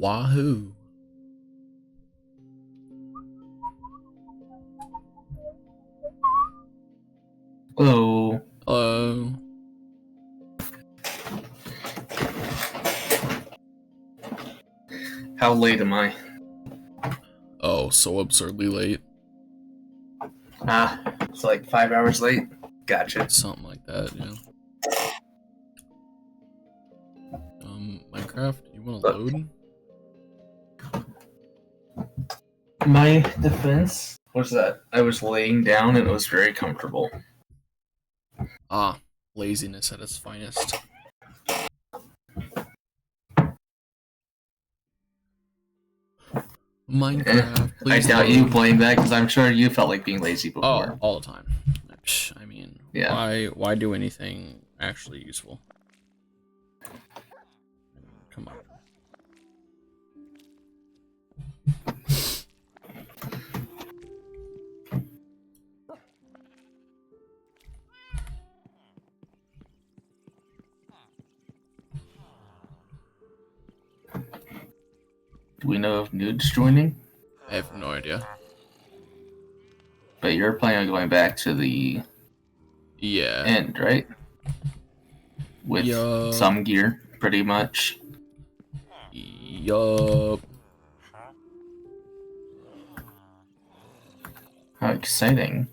Wahoo! Hello. Hello. How late am I? Oh, so absurdly late. It's like 5 hours late. Gotcha. Something like that, yeah. Minecraft, you want to load? My defense was that I was laying down and it was very comfortable. Ah, laziness at its finest. Minecraft, I please doubt load. you playing that because I'm sure you felt like being lazy before. Oh, all the time. I mean, Yeah. why do anything actually useful? Come on. Do we know if Nude's joining? I have no idea. But you're planning on going back to the end, right? With some gear, pretty much. Yup. How exciting.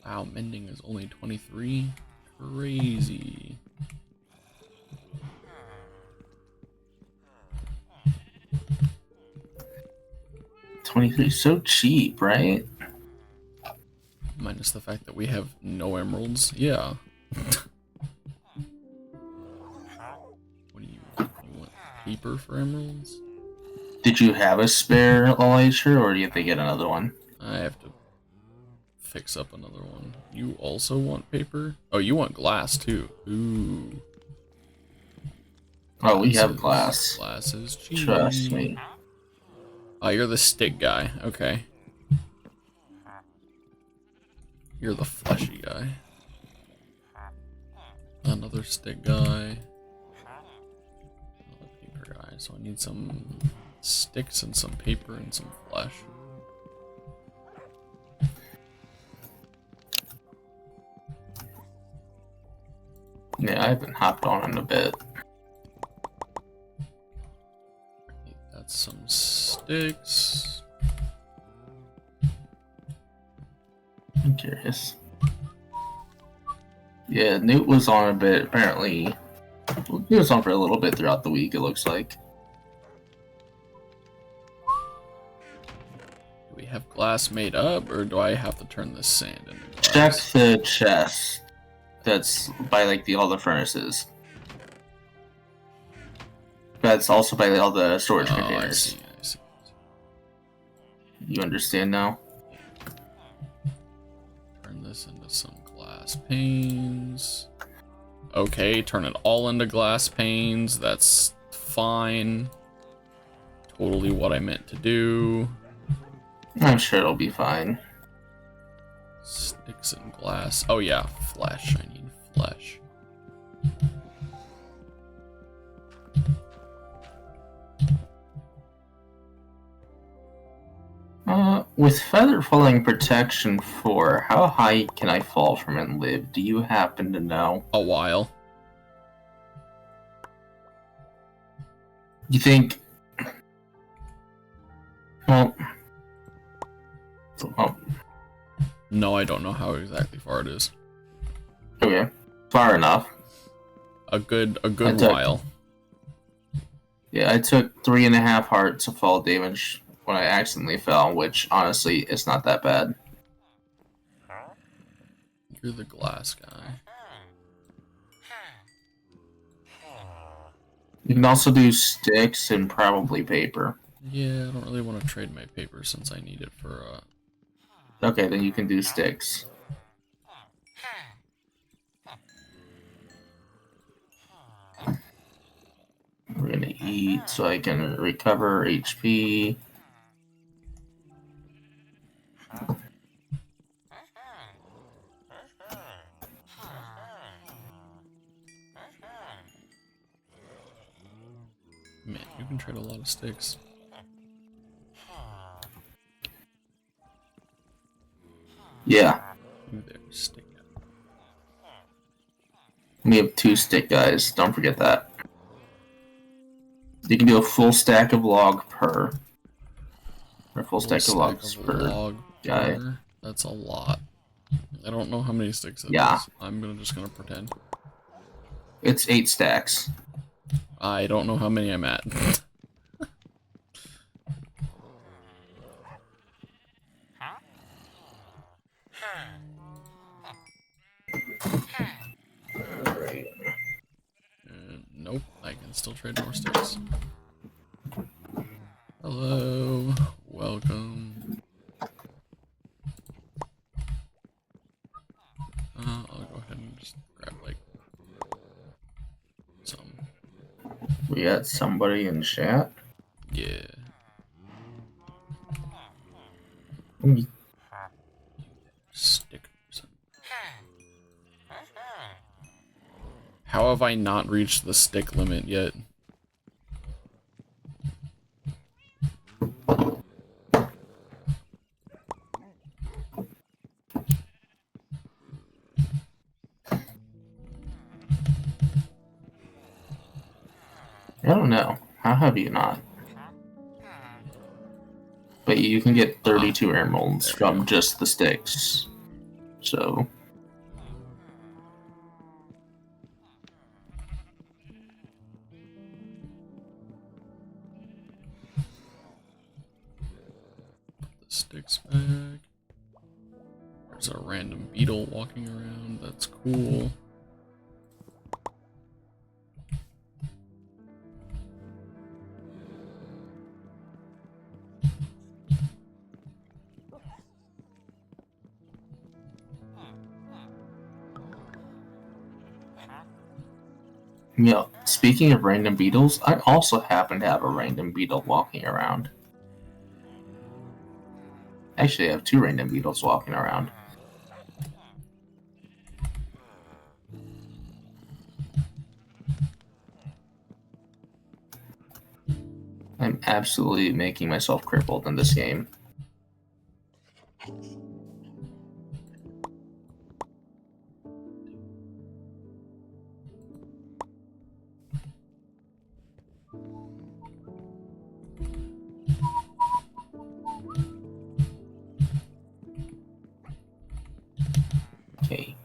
Wow, mending is only 23. Crazy. $23, so cheap, right? Minus the fact that we have no emeralds. Yeah. What do you want? Paper for emeralds? Did you have a spare elytra, or do you have to get another one? I have to fix up another one. You also want paper? Oh, you want glass too. Ooh. Oh, we have glass. Glass is cheap. Trust me. Oh, you're the stick guy. Okay. You're the fleshy guy. Another stick guy. Another paper guy. So I need some sticks and some paper and some flesh. Yeah, I haven't hopped on in a bit. That's some sticks. I'm curious. Yeah, Newt was on a bit, apparently. He was on for a little bit throughout the week, it looks like. Do we have glass made up, or do I have to turn this sand into glass? Check the chest that's by, like, all the furnaces. That's also by all the storage containers. I see. You understand now? Turn this into some glass panes. Okay, turn it all into glass panes. That's fine. Totally what I meant to do. I'm sure it'll be fine. Sticks and glass. Oh yeah, flesh. I need flesh. With feather falling protection 4, how high can I fall from and live? Do you happen to know? A while. You think... Well... No, I don't know how exactly far it is. Okay. Far enough. A good while. Yeah, I took 3.5 hearts of fall damage when I accidentally fell, which honestly is not that bad. You're the glass guy. You can also do sticks and probably paper. Yeah, I don't really want to trade my paper since I need it for Okay, then you can do sticks. We're gonna eat so I can recover HP. Man, you you can trade a lot of sticks. Yeah. There's stick. We have 2 stick guys. Don't forget that. You can do a full stack of log per. Or full stack of logs per guy. That's a lot. I don't know how many sticks it is. I'm just gonna pretend. It's 8 stacks. I don't know how many I'm at. Alright. Nope, I can still trade more sticks. Hello, welcome. I'll go ahead and just grab like some. We got somebody in chat? Yeah. Stickers. How have I not reached the stick limit yet? I don't know. How have you not? But you can get 32 emeralds from just the sticks. So... Sticks back. There's a random beetle walking around. That's cool. Yeah, speaking of random beetles, I also happen to have a random beetle walking around. Actually, I have 2 random beetles walking around. I'm absolutely making myself crippled in this game. Okay.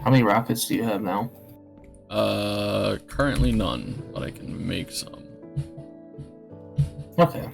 How many rockets do you have now? Currently none, but I can make some. Okay.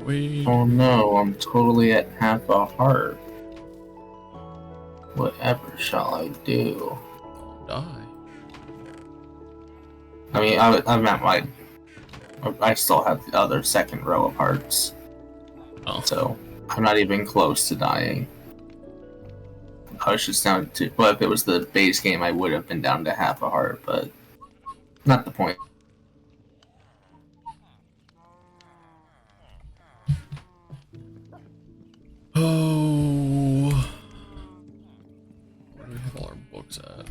Wait. Oh no, I'm totally at half a heart. Whatever shall I do? Don't die. I mean, I meant like... I still have the other second row of hearts. Oh. So, I'm not even close to dying. I was just down to... Well, if it was the base game, I would have been down to half a heart, but... Not the point. bugs at?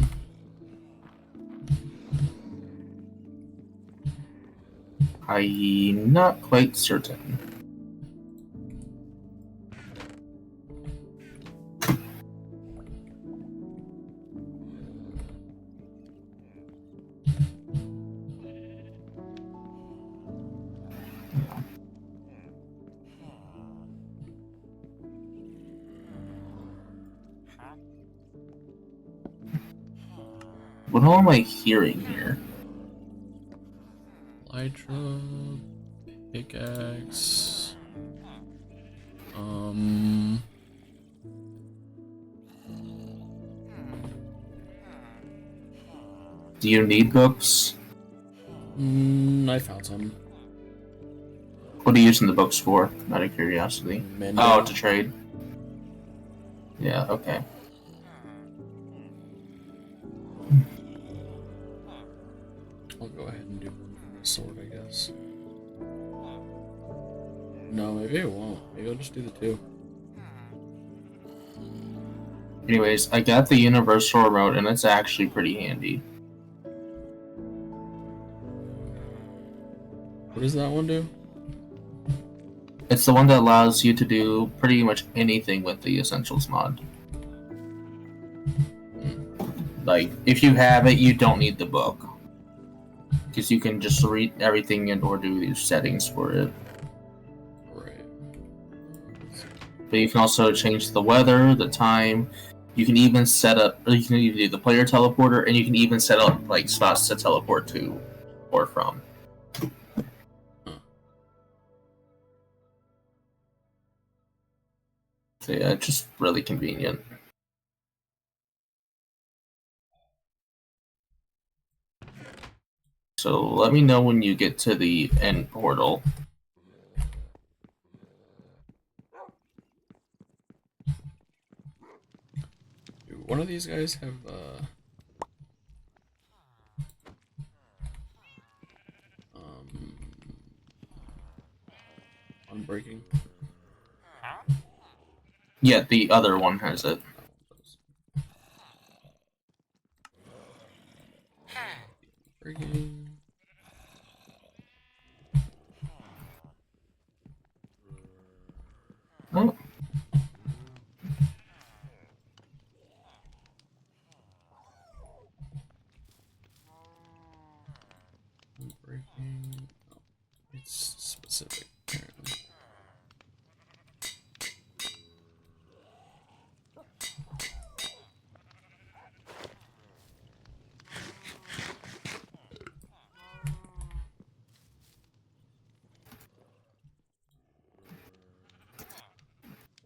I'm not quite certain. What all am I hearing here? Elytra, pickaxe. Do you need books? I found some. What are you using the books for? Out of curiosity. Mending. Oh, to trade. Yeah, okay. I'll go ahead and do one from the sword, I guess. No, maybe I won't. Maybe I'll just do the two. Anyways, I got the universal remote and it's actually pretty handy. What does that one do? It's the one that allows you to do pretty much anything with the Essentials mod. Like, if you have it, you don't need the book. Because you can just read everything and or do these settings for it. Right. But you can also change the weather, the time. You can even set up, or you can even do the player teleporter, and you can even set up like spots to teleport to or from. So yeah, it's just really convenient. So let me know when you get to the end portal. Do one of these guys have unbreaking? Yeah, the other one has it. Breaking. Oh. Unbreaking. Oh, it's specific, apparently.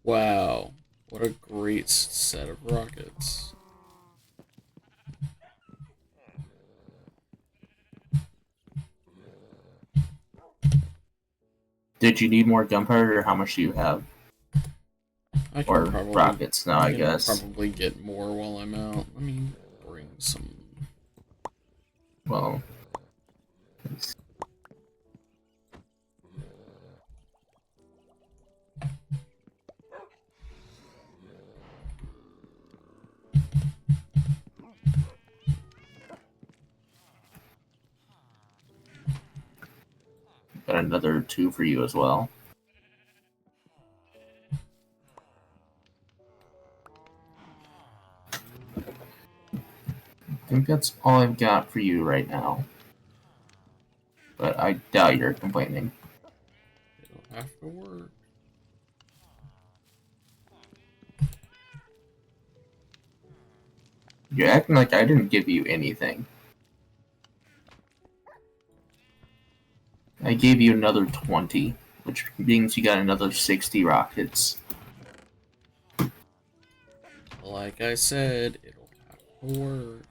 Wow, what a great set of rockets. Did you need more gunpowder, or how much do you have? I can Or probably, rockets now, I guess. Probably get more while I'm out. Let me bring some. Well, got another 2 for you as well. I think that's all I've got for you right now. But I doubt you're complaining. It'll have to work. You're acting like I didn't give you anything. I gave you another 20, which means you got another 60 rockets. Like I said, it'll have to work.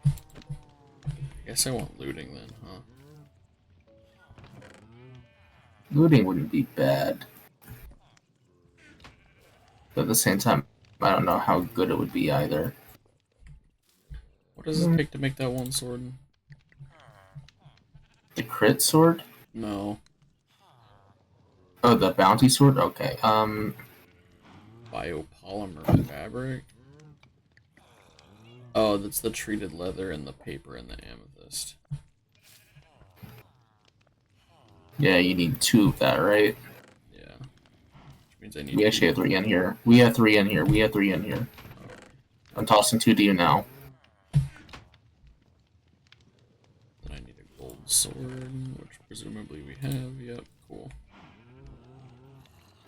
I guess I want looting then, huh? Looting wouldn't be bad. But at the same time, I don't know how good it would be either. What does it take to make that one sword? The crit sword? No. Oh, the bounty sword? Okay. Biopolymer fabric? Oh, that's the treated leather and the paper and the amethyst. Yeah, you need 2 of that, right? Yeah. Which means I need We actually have 3 in here. We have 3 in here. We have 3 in here. Okay. I'm tossing 2 to you now. Then I need a gold sword, which presumably we have. Yep, cool.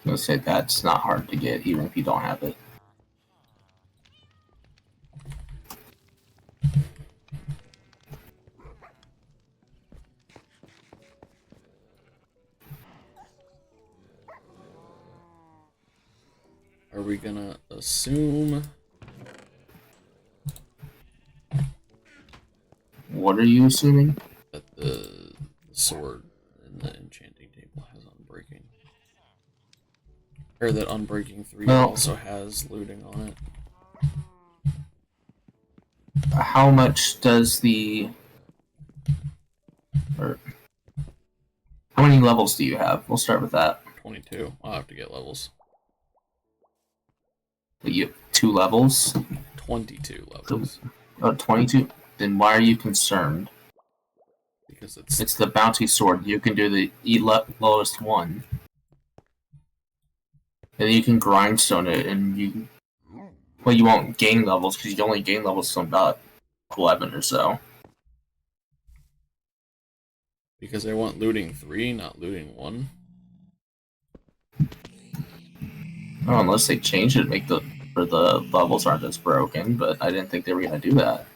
I'm gonna say that's not hard to get, even if you don't have it. Are we gonna assume? What are you assuming? That the sword in the enchanting table has unbreaking. Or that unbreaking 3 Well, also has looting on it. how much does the... Or, how many levels do you have? We'll start with that. 22. I'll have to get levels. You have 2 levels? 22 levels. Oh, 22? Then why are you concerned? Because it's It's the bounty sword. You can do the lowest one. And you can grindstone it, and you... Well, you won't gain levels, because you only gain levels from about 11 or so. because I want looting 3, not looting 1. Oh, unless they change it, make the levels aren't as broken, but I didn't think they were gonna do that.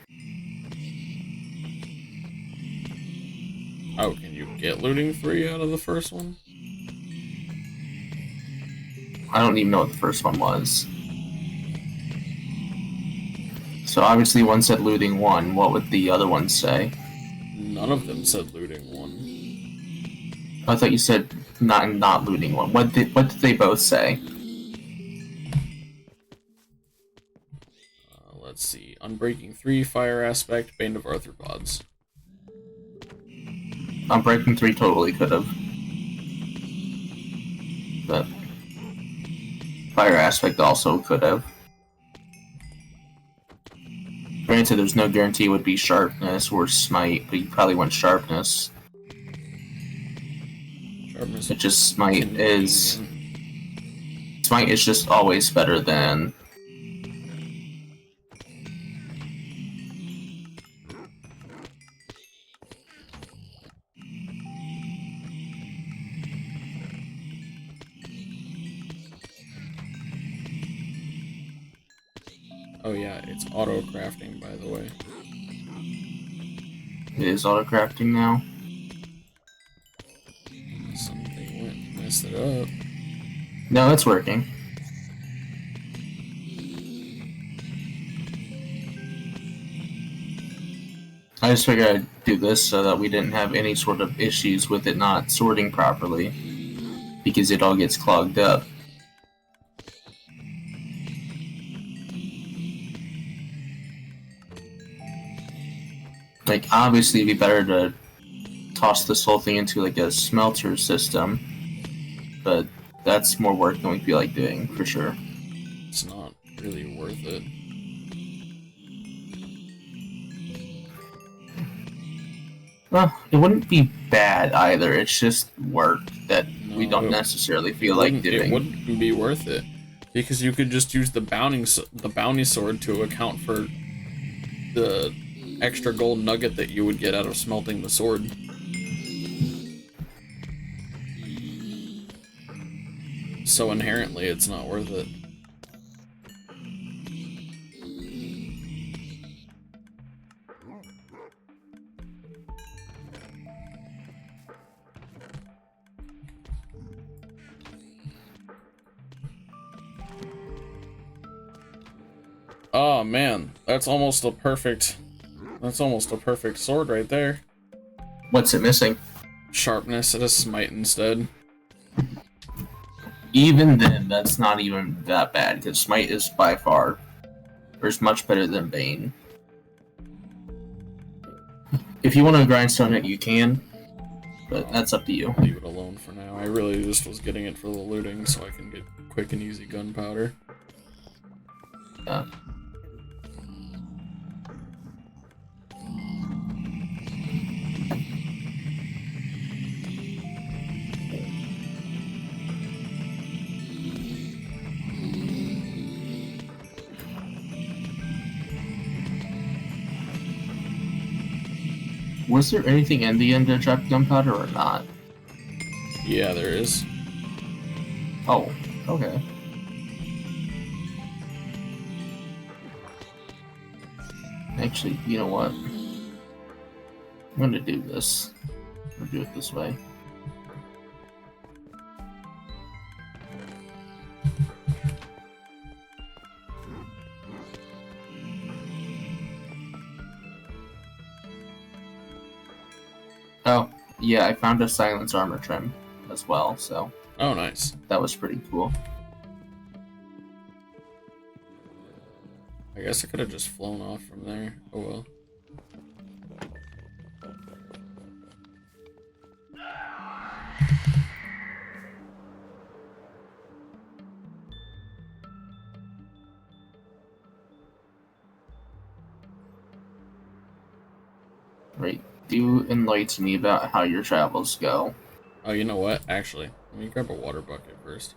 Oh, can you get looting 3 out of the first one? I don't even know what the first one was. So obviously one said looting 1. What would the other one say? None of them said looting 1. I thought you said not looting 1. What did they both say? Let's see. Unbreaking 3, Fire Aspect, Bane of Arthropods. Unbreaking 3 totally could have. But Fire Aspect also could have. Granted, there's no guarantee it would be Sharpness or Smite, but you probably want Sharpness. Sharpness. It just Smite is just always better than... Oh yeah, it's auto-crafting, by the way. It is auto-crafting now. Something went and messed it up. No, it's working. I just figured I'd do this so that we didn't have any sort of issues with it not sorting properly, because it all gets clogged up. Like, obviously it'd be better to toss this whole thing into like a smelter system, but that's more work than we feel like doing, for sure. It's not really worth it. Well, it wouldn't be bad either, it's just work that we No, don't necessarily feel like doing. It wouldn't be worth it, because you could just use the bounty sword to account for the extra gold nugget that you would get out of smelting the sword. So inherently, it's not worth it. Oh man, that's almost a perfect sword right there. What's it missing? Sharpness at a smite instead. Even then, that's not even that bad, because Smite is by far, or is much better than Bane. If you want to grindstone it, you can, but that's up to you. Leave it alone for now. I really just was getting it for the looting so I can get quick and easy gunpowder. Yeah. Was there anything in the end to drop gunpowder or not? Yeah, there is. Oh, okay. Actually, you know what? I'm gonna do this. I'm gonna do it this way. Oh, yeah, I found a silence armor trim as well, so Oh, nice. that was pretty cool. I guess I could have just flown off from there. Oh well. Right. Do enlighten me about how your travels go. Oh, you know what? Actually, let me grab a water bucket first.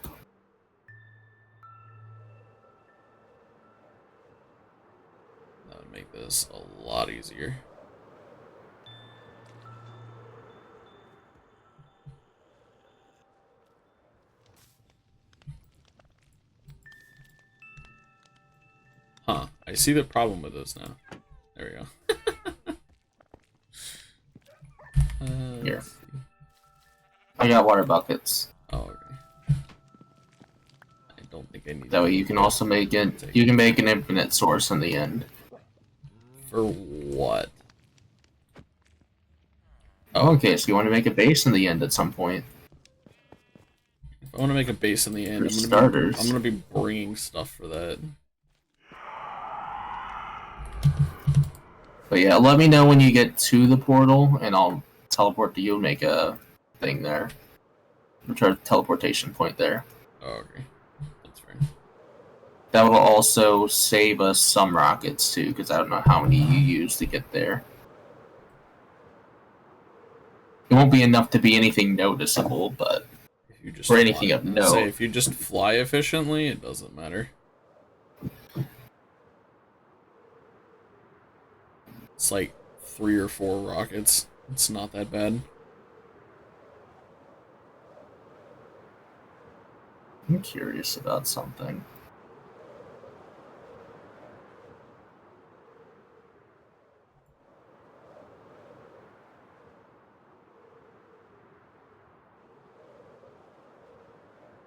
That would make this a lot easier. Huh. I see the problem with this now. There we go. Here. Let's see. I got water buckets. Oh, okay. I don't think I need That way you can also make it. You can make an infinite source in the end. For what? Oh, okay, so you want to make a base in the end at some point. If I want to make a base in the end, For I'm starters. gonna be bringing stuff for that. But yeah, let me know when you get to the portal, and I'll teleport to you and make a thing there. Return teleportation point there. Oh, okay. That's fair. That will also save us some rockets too, because I don't know how many you use to get there. It won't be enough to be anything noticeable, but If you just for anything fly, of say note. if you just fly efficiently, it doesn't matter. It's like 3 or 4 rockets. It's not that bad. I'm curious about something.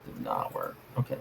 Did not work. Okay.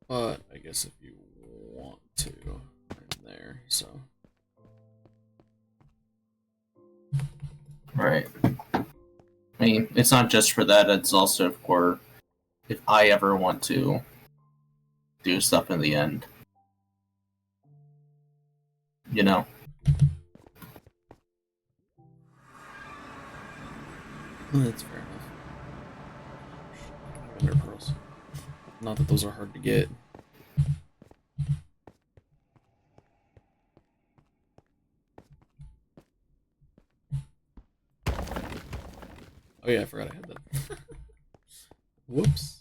But I guess if you want to, I'm there, so. Right. I mean, it's not just for that, it's also for if I ever want to do stuff in the end. You know? That's fair enough. Ender pearls. Not that those are hard to get. Oh yeah, I forgot I had that. Whoops.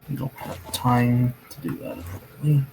You don't have time to do that apparently.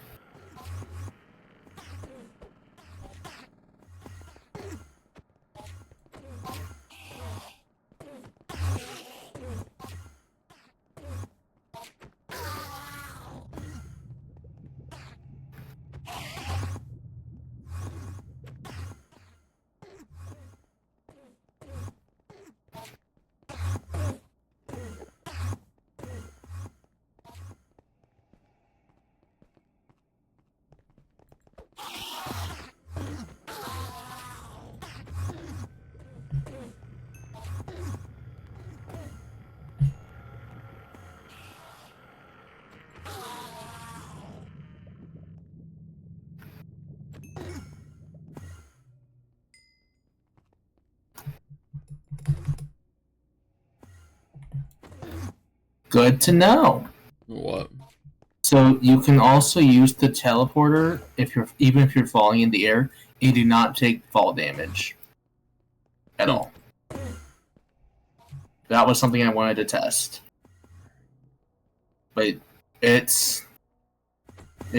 Good to know. What? So you can also use the teleporter even if you're falling in the air. You do not take fall damage at all. That was something I wanted to test, but it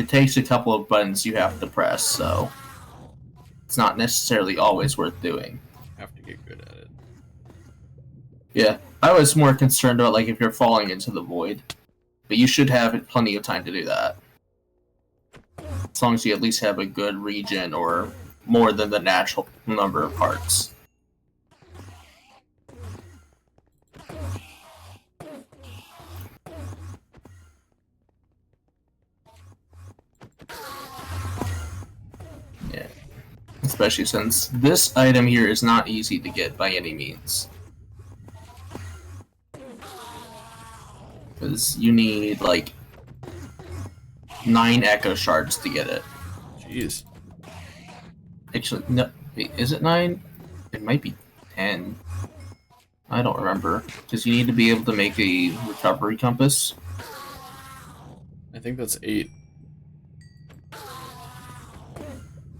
takes a couple of buttons you have to press, so it's not necessarily always worth doing. Have to get good at it. Yeah, I was more concerned about like if you're falling into the void, but you should have plenty of time to do that. As long as you at least have a good regen or more than the natural number of parts. Yeah. Especially since this item here is not easy to get by any means. Because you need like 9 echo shards to get it. Jeez. Actually, no. Wait, is it 9? It might be 10. I don't remember. Because you need to be able to make a recovery compass. I think that's 8.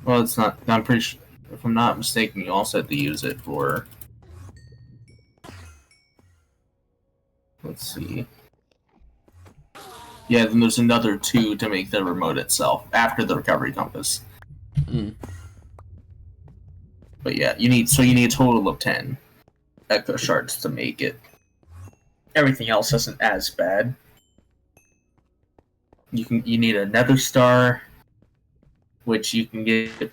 Well, it's not. I'm pretty sure. If I'm not mistaken, you also have to use it for. Let's see. Yeah, then there's another 2 to make the remote itself after the recovery compass. Mm. But yeah, you need a total of 10 echo shards to make it. Everything else isn't as bad. You need a nether star, which you can get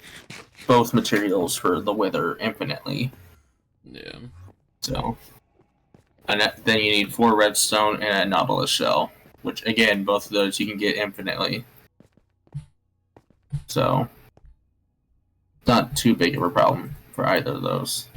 both materials for the wither infinitely. Yeah. So, and then you need 4 redstone and a nautilus shell, which again, both of those you can get infinitely. So, not too big of a problem for either of those.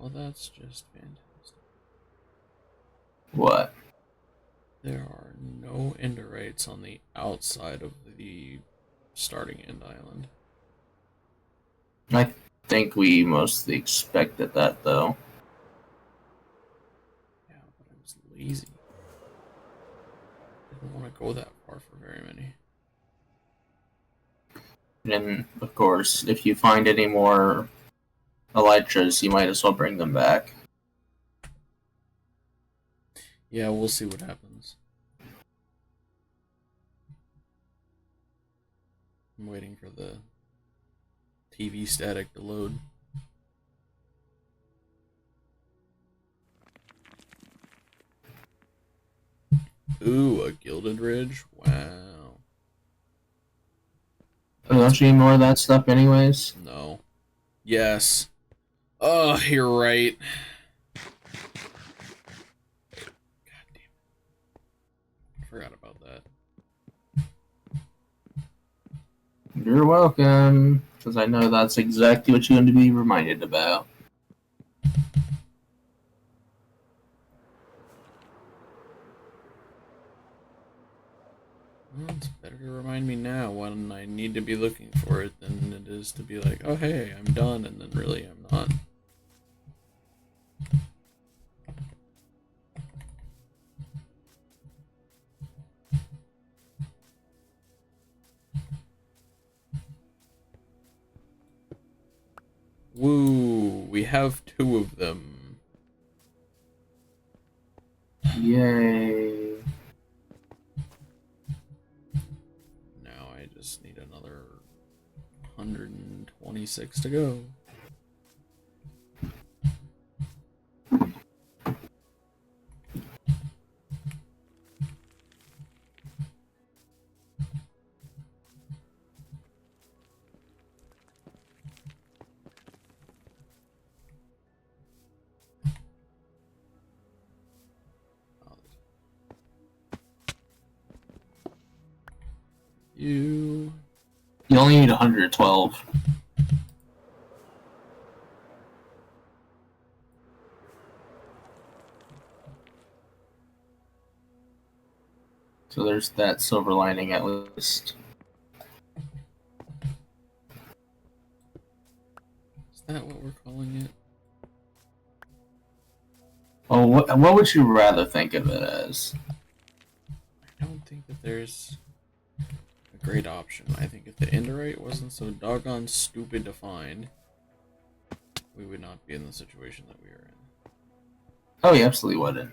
Well, that's just fantastic. What? There are no enderites on the outside of the starting end island. I think we mostly expected that, though. Yeah, but I was lazy. Didn't want to go that far for very many. And, of course, if you find any more elytras, you might as well bring them back. Yeah, we'll see what happens. I'm waiting for the TV static to load. Ooh, a gilded ridge? Wow. Don't you need more of that stuff anyways? No. Yes. Oh, you're right. God damn it. I forgot about that. You're welcome, because I know that's exactly what you're going to be reminded about. Well, it's better to remind me now when I need to be looking for it than it is to be like, oh hey, I'm done, and then really I'm not. Woo, we have 2 of them. Yay. Now I just need another 126 to go. You only need 112. So there's that silver lining at least. Is that what we're calling it? Oh, what would you rather think of it as? I don't think that there's a great option. I think if the enderite wasn't so doggone stupid to find, we would not be in the situation that we are in. Oh, you absolutely wouldn't.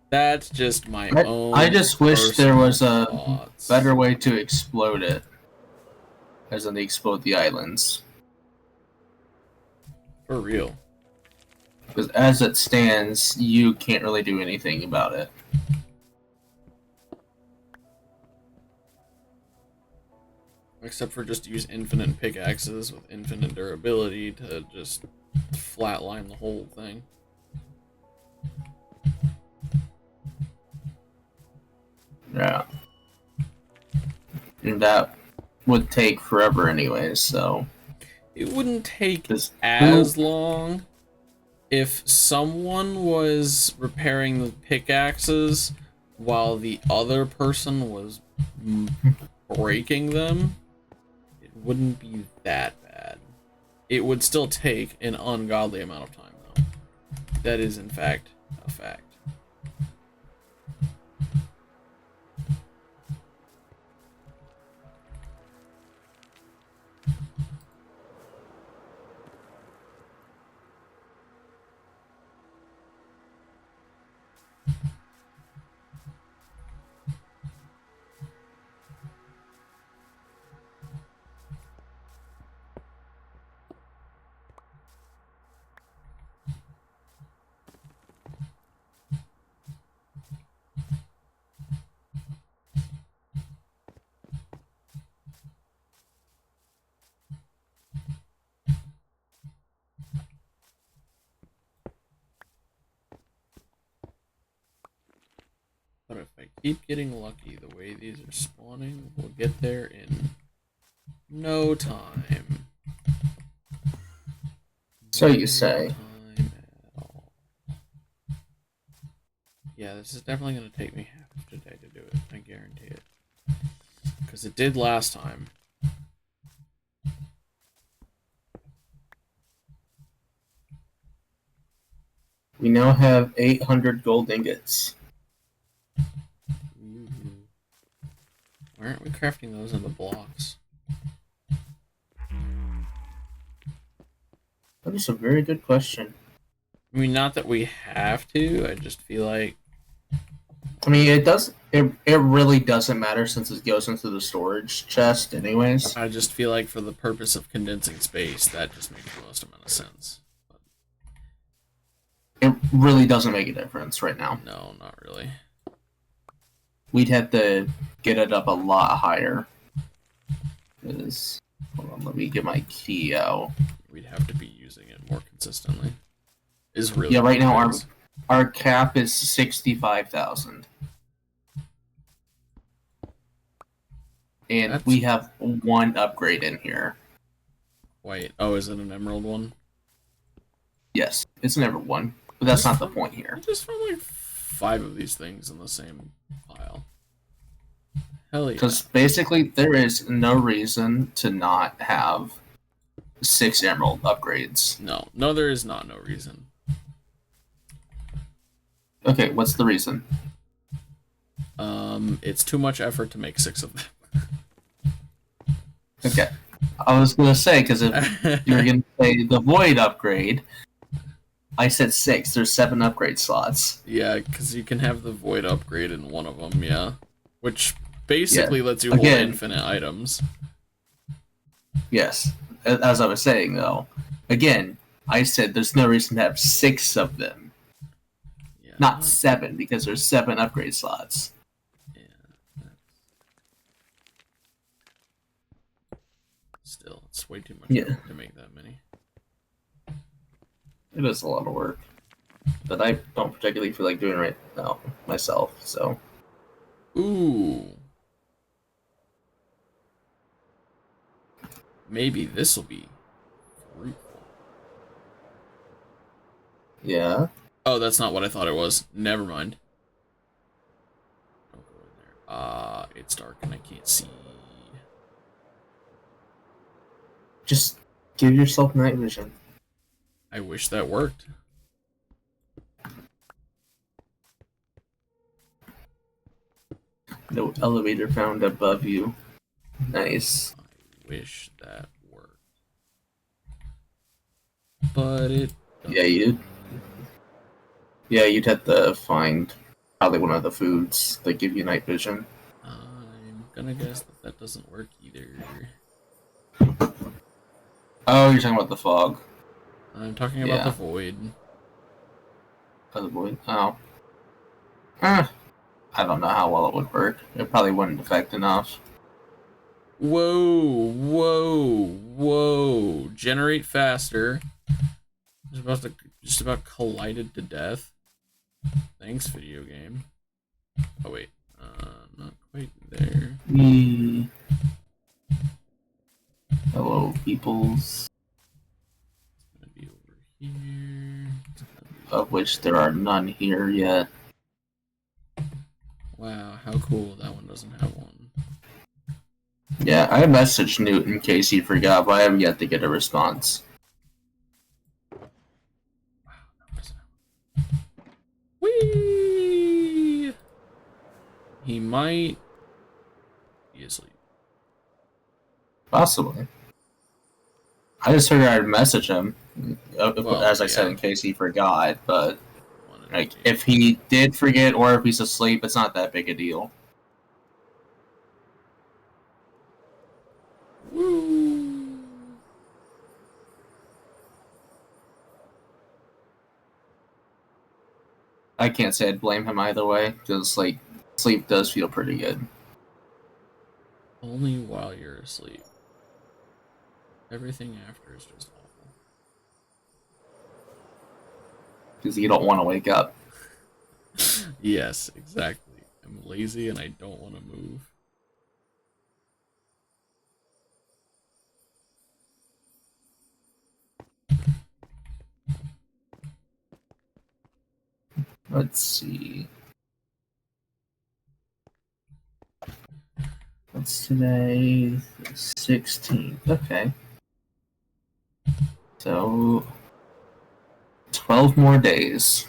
That's just my own. I just wish there was a thoughts. better way to explode it. As in, they explode the islands. For real. Because as it stands, you can't really do anything about it. Except for just use infinite pickaxes with infinite durability to just flatline the whole thing. Yeah. And that would take forever anyways, so... It wouldn't take Just as long if someone was repairing the pickaxes while the other person was breaking them. It wouldn't be that bad. It would still take an ungodly amount of time, though. That is, in fact, a fact. But if I keep getting lucky the way these are spawning, we'll get there in no time. So you say. Time at all. Yeah, this is definitely going to take me half of today to do it. I guarantee it. Because it did last time. We now have 800 gold ingots. Ooh. Why aren't we crafting those in the blocks? That is a very good question. I mean, not that we have to. I just feel like... I mean, it does. It really doesn't matter since it goes into the storage chest, anyways. I just feel like for the purpose of condensing space, that just makes the most amount of sense. But it really doesn't make a difference right now. no, not really. We'd have to get it up a lot higher. Hold on, let me get my key out. We'd have to be using it more consistently. Is really Yeah, right now our cap is 65,000. And we have one upgrade in here. Wait, oh, is it an emerald one? Yes, it's an emerald one, but that's not the point here. I just found like 5 of these things in the same pile. Hell yeah. Because basically there is no reason to not have 6 emerald upgrades. No, there is not no reason. Okay, what's the reason? It's too much effort to make 6 of them. Okay. I was going to say, because if you're going to say the void upgrade, I said 6. There's 7 upgrade slots. Yeah, because you can have the void upgrade in one of them, yeah. Which basically lets you hold infinite items. Yes. As I was saying, though, again, I said there's no reason to have 6 of them. Yeah. Not 7, because there's 7 upgrade slots. Still, it's way too much to make that many. It is a lot of work. But I don't particularly feel like doing it right now myself, so. Ooh. Maybe this will be fruitful. Yeah. Oh, that's not what I thought it was. Never mind. Don't go in there. It's dark and I can't see. Just give yourself night vision. I wish that worked. No elevator found above you. Nice. I wish that worked. But it doesn't. Yeah, you'd have to find probably one of the foods that give you night vision. I'm gonna guess that doesn't work either. Oh, you're talking about the fog. I'm talking about the void. Oh, the void? Oh. I don't know how well it would work. It probably wouldn't affect enough. Whoa. Generate faster. Just about collided to death. Thanks, video game. Oh, wait. Not quite there. Hello, peoples. It's gonna be over here. Of which there are none here yet. Wow, how cool. That one doesn't have one. Yeah, I messaged Newt in case he forgot, but I have yet to get a response. Whee! He might be asleep. Possibly. I just figured I'd message him, as I said, in case he forgot, but like, if he did forget or if he's asleep, it's not that big a deal. Woo! I can't say I'd blame him either way, because, like, sleep does feel pretty good. Only while you're asleep. Everything after is just awful. Because you don't want to wake up. Yes, exactly. I'm lazy and I don't want to move. Let's see. What's today? 16th. Okay. So 12 more days.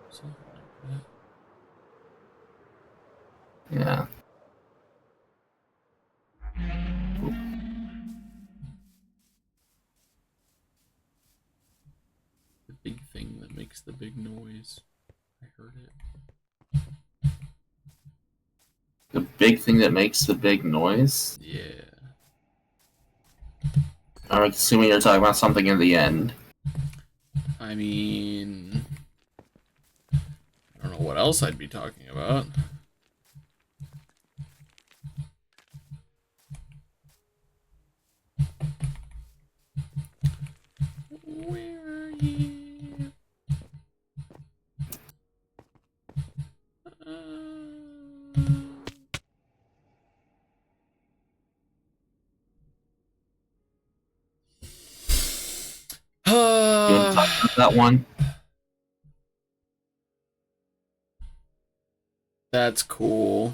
Something like that. Yeah. The big thing that makes the big noise. I heard it. The big thing that makes the big noise? Yeah. I'm assuming you're talking about something in the end. I mean, I don't know what else I'd be talking about. Where are you? You want to talk about that one? That's cool.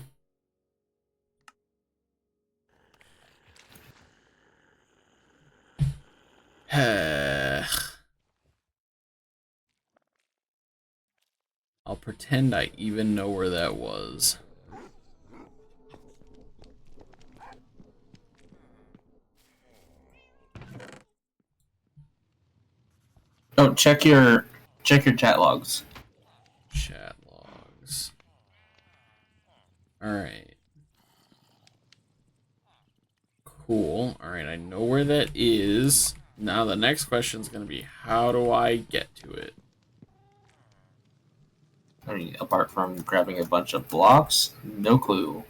I'll pretend I even know where that was. Oh, check your chat logs. Chat logs. Alright. Cool. Alright, I know where that is. Now the next question is going to be, how do I get to it? I mean, apart from grabbing a bunch of blocks, no clue.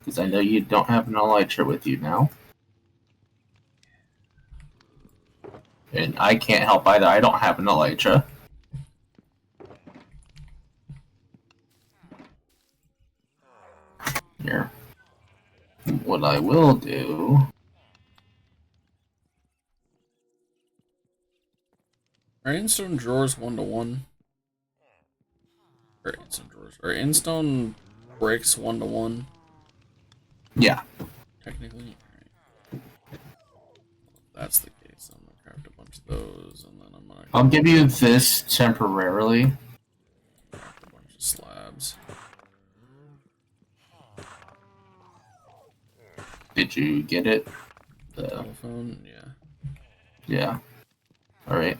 Because I know you don't have an elytra with you now. And I can't help either. I don't have an elytra. Here. What I will do... Are in-stone drawers 1-to-1? Or in-stone drawers. Are in-stone bricks 1-to-1? Yeah. Technically? Alright. If that's the case, I'm gonna craft a bunch of those, and then I'm gonna... I'll give you this temporarily. Craft a bunch of slabs. Did you get it? The telephone? Yeah. Yeah. Alright.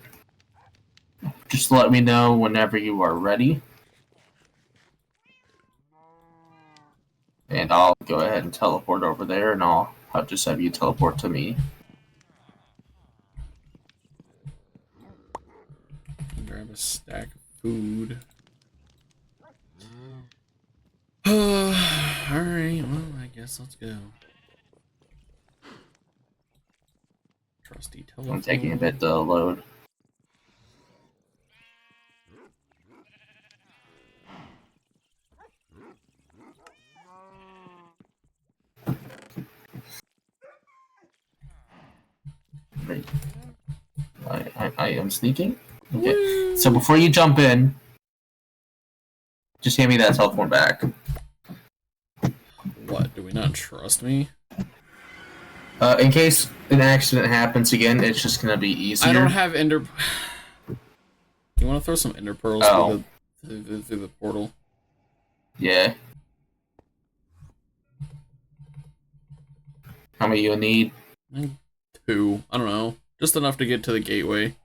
Just let me know whenever you are ready. And I'll go ahead and teleport over there, and I'll just have you teleport to me. Grab a stack of food. Alright, well, I guess let's go. Trusty telephone. I'm taking a bit to load. Great. I am sneaking. Okay. Woo! So before you jump in, just hand me that teleport back. What? Do we not trust me? In case an accident happens again, it's just gonna be easier. I don't have ender. You want to throw some ender pearls through the portal? Yeah. How many you need? 2. I don't know. Just enough to get to the gateway.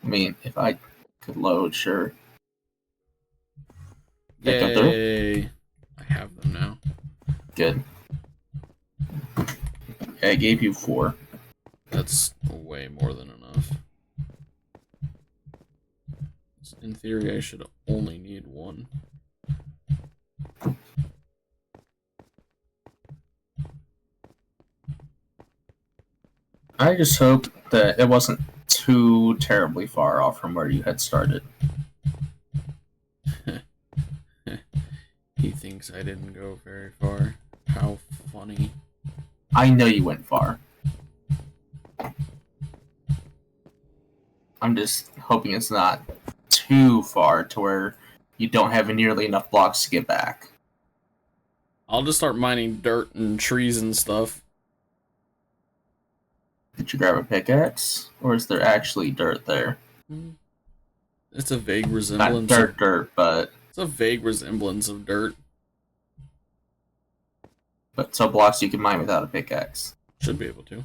I mean, if I could load, sure. They come through? Yay! I have them now. Good. Okay, I gave you 4. That's way more than enough. Let's In theory, I should only need one. I just hope that it wasn't too terribly far off from where you had started. He thinks I didn't go very far. How funny. I know you went far. I'm just hoping it's not too far to where you don't have nearly enough blocks to get back. I'll just start mining dirt and trees and stuff. Did you grab a pickaxe? Or is there actually dirt there? It's a vague resemblance. Not dirt, but... It's a vague resemblance of dirt. But so blocks you can mine without a pickaxe. Should be able to.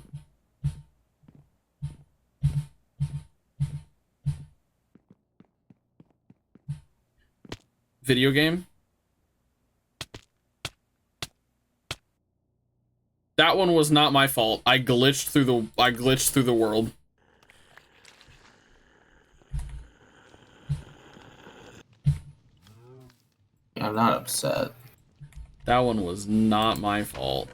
Video game? That one was not my fault. I glitched through the world. I'm not upset. That one was not my fault.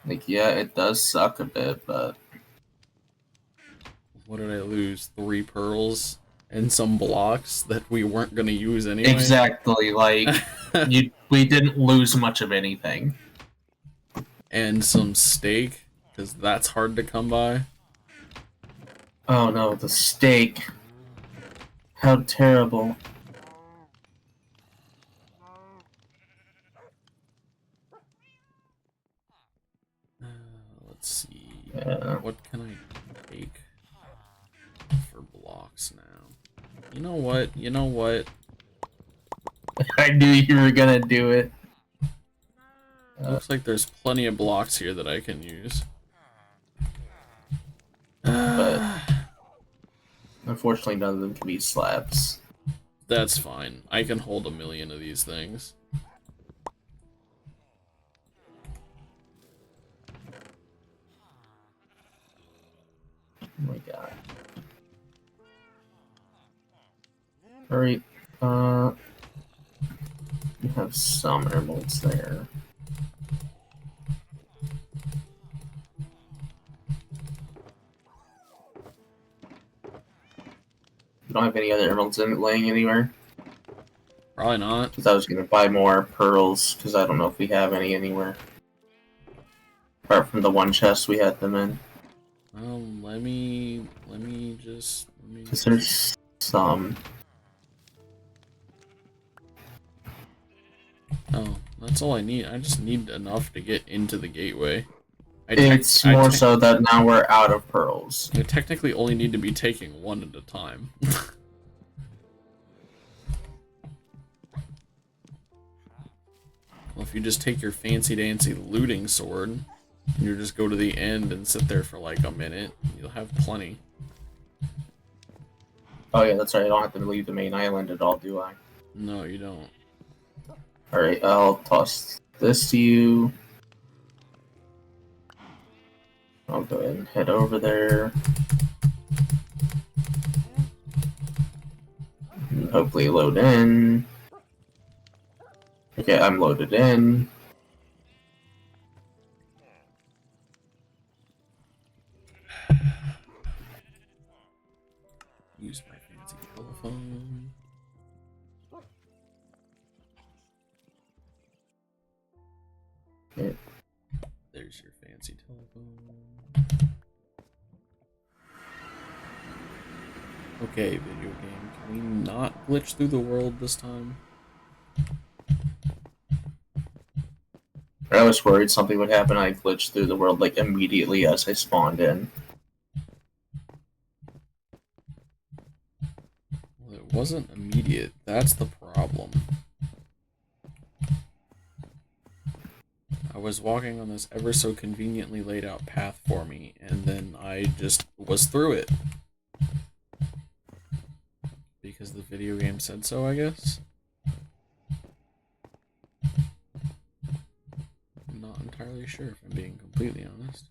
Like, yeah, it does suck a bit, but... What did I lose? 3 pearls and some blocks that we weren't going to use anyway? Exactly, like, we didn't lose much of anything. And some steak, because that's hard to come by. Oh no, the steak. How terrible. Let's see. Yeah. What can I take for blocks now? You know what? You know what? I knew you were gonna do it. Looks like there's plenty of blocks here that I can use. But unfortunately, none of them can be slabs. That's fine. I can hold 1,000,000 of these things. Oh my god. Alright, you have some emeralds there. You don't have any other emeralds laying anywhere? Probably not. Because I was going to buy more pearls, because I don't know if we have any anywhere. Apart from the one chest we had them in. Let me just... Because there's some. Oh, that's all I need. I just need enough to get into the gateway. It's more so that now we're out of pearls. I technically only need to be taking one at a time. Well, if you just take your fancy-dancy looting sword, and you just go to the end and sit there for like a minute, you'll have plenty. Oh yeah, that's right. I don't have to leave the main island at all, do I? No, you don't. Alright, I'll toss this to you. I'll go ahead and head over there. And hopefully load in. Okay, I'm loaded in. Use my fancy telephone. Okay. There's your fancy telephone. Okay, video game, can we not glitch through the world this time? I was worried something would happen. I glitched through the world like immediately as I spawned in. Well, it wasn't immediate. That's the problem. I was walking on this ever so conveniently laid out path for me, and then I just was through it. Because the video game said so, I guess? I'm not entirely sure, if I'm being completely honest.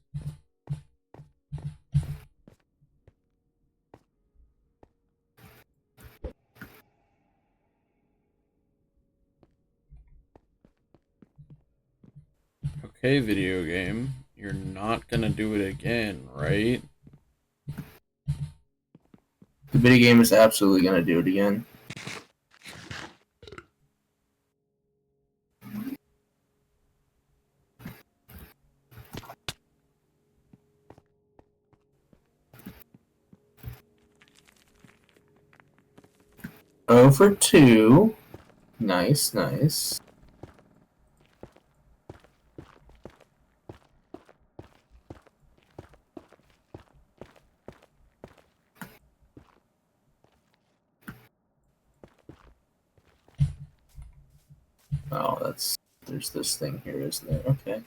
Okay, video game. You're not gonna do it again, right? The video game is absolutely gonna do it again. Over 2. Nice, nice. Oh, there's this thing here, isn't there? Okay.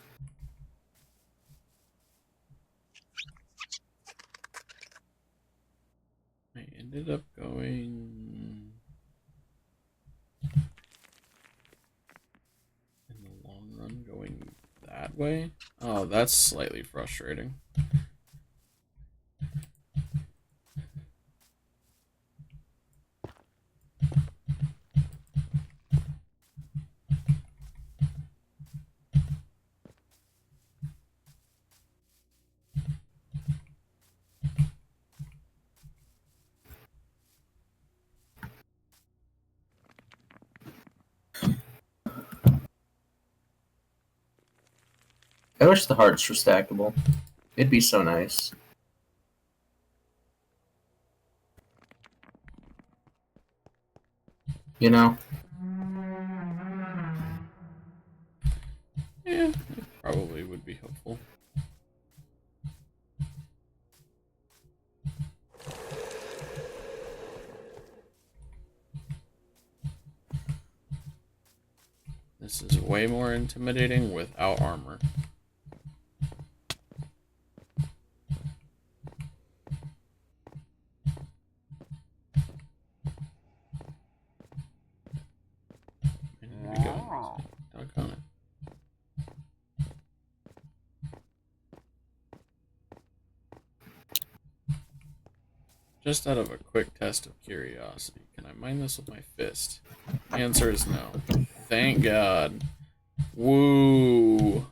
I ended up going in the long run going that way. Oh, that's slightly frustrating. I wish the hearts were stackable. It'd be so nice. You know? Yeah, it probably would be helpful. This is way more intimidating without armor. I need to be going easy. Doggone it. Just out of a quick test of curiosity, can I mine this with my fist? Answer is no. Thank God. Woo!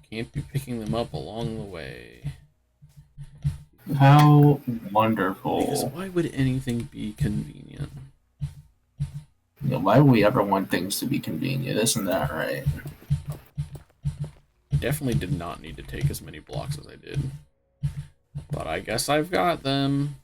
Can't be picking them up along the way. How Because wonderful. why would anything be convenient? You know, why would we ever want things to be convenient? Isn't that right? I definitely did not need to take as many blocks as I did. But I guess I've got them.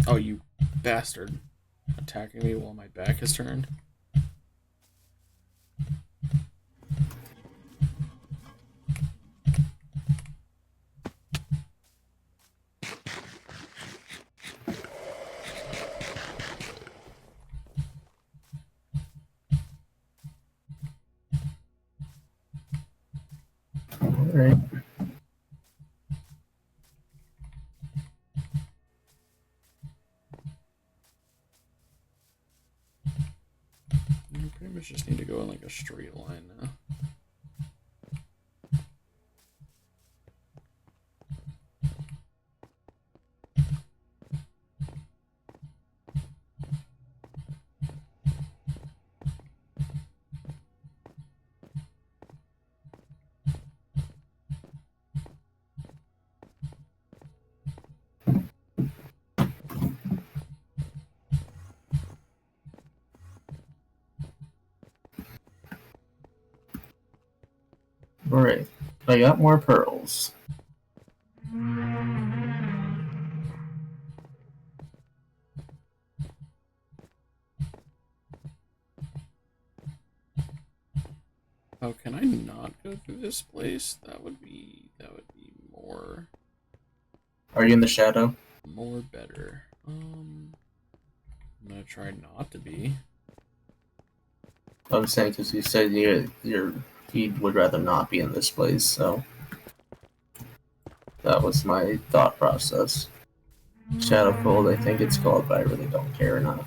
Oh, you bastard. Attacking me while my back is turned. Alright. You pretty much just need to go in like a straight line now. Alright. I got more pearls. Oh, can I not go through this place? That would be Are you in the shadow? More better. I'm gonna try not to be. I'm saying because you said you would rather not be in this place, so that was my thought process. Shadowfold, I think it's called, but I really don't care enough.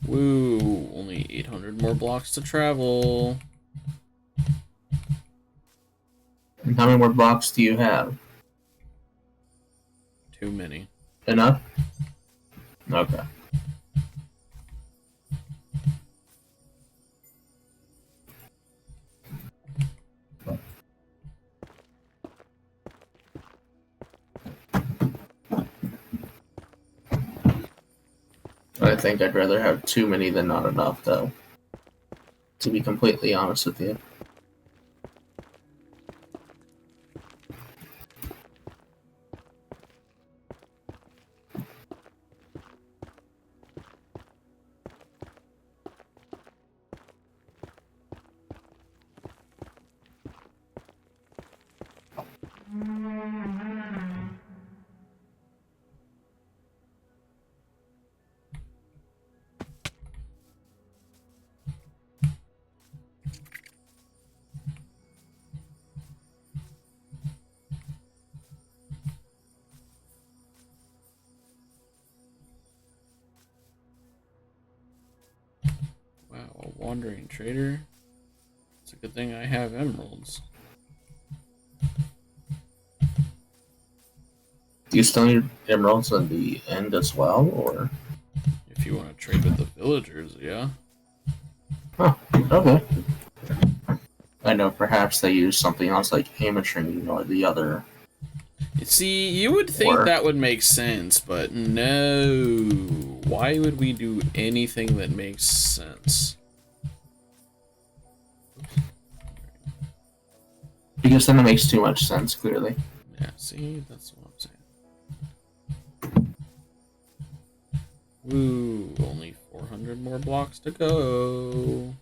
Woo, only 800 more blocks to travel. And how many more blocks do you have? Too many. Enough? Okay. I think I'd rather have too many than not enough, though. To be completely honest with you. Wow, a wandering trader. It's a good thing I have emeralds. Do you still need emeralds in the end as well, or? If you want to trade with the villagers, yeah. Huh, okay. I know perhaps they use something else like ametrine or the other. See, you would think that would make sense, but no. Why would we do anything that makes sense? Because then it makes too much sense, clearly. Yeah, see, that's what I'm saying. Woo, only 400 more blocks to go.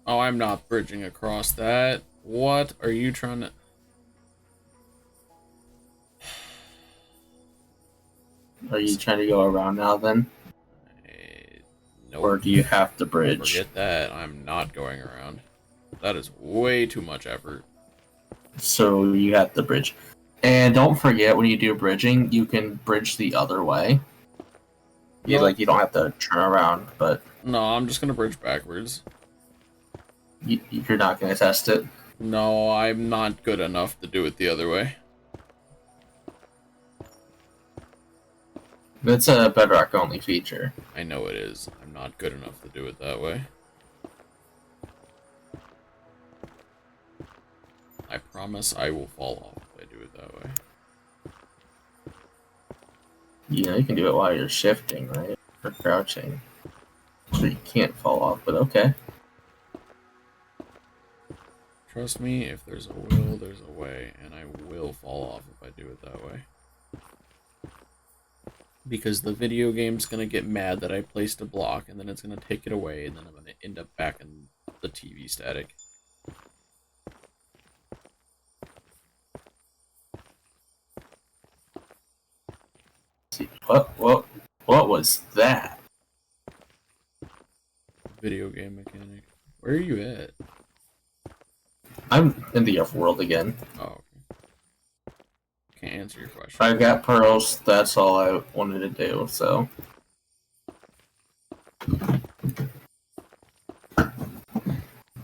Oh, I'm not bridging across that. What are you trying to... Are you trying to go around now then? Nope. Or do you have to bridge? Forget that. I'm not going around. That is way too much effort. So you have to bridge. And don't forget, when you do bridging, you can bridge the other way. You, No. you don't have to turn around, but... No, I'm just gonna bridge backwards. You're not going to test it? No, I'm not good enough to do it the other way. That's a Bedrock only feature. I know it is. I'm not good enough to do it that way. I promise I will fall off if I do it that way. You know, you can do it while you're shifting, right? Or crouching. So you can't fall off, but okay. Trust me, if there's a will, there's a way, and I will fall off if I do it that way. Because the video game's gonna get mad that I placed a block, and then it's gonna take it away, and then I'm gonna end up back in the TV static. What was that? Video game mechanic. Where are you at? I'm in the overworld again. Oh, okay. Can't answer your question. I got pearls, that's all I wanted to do, so...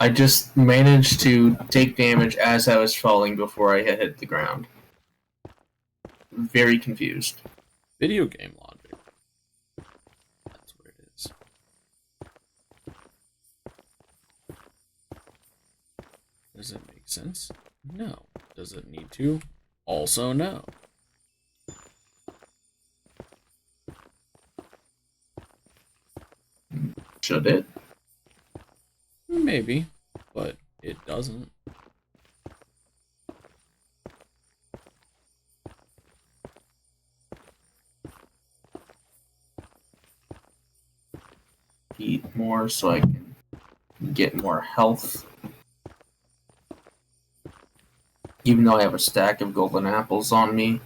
I just managed to take damage as I was falling before I had hit the ground. Very confused. Video game logic. That's what it is. Does it make sense? No. Does it need to? Also no. Should it? Maybe, but it doesn't. Eat more so I can get more health. Even though I have a stack of golden apples on me.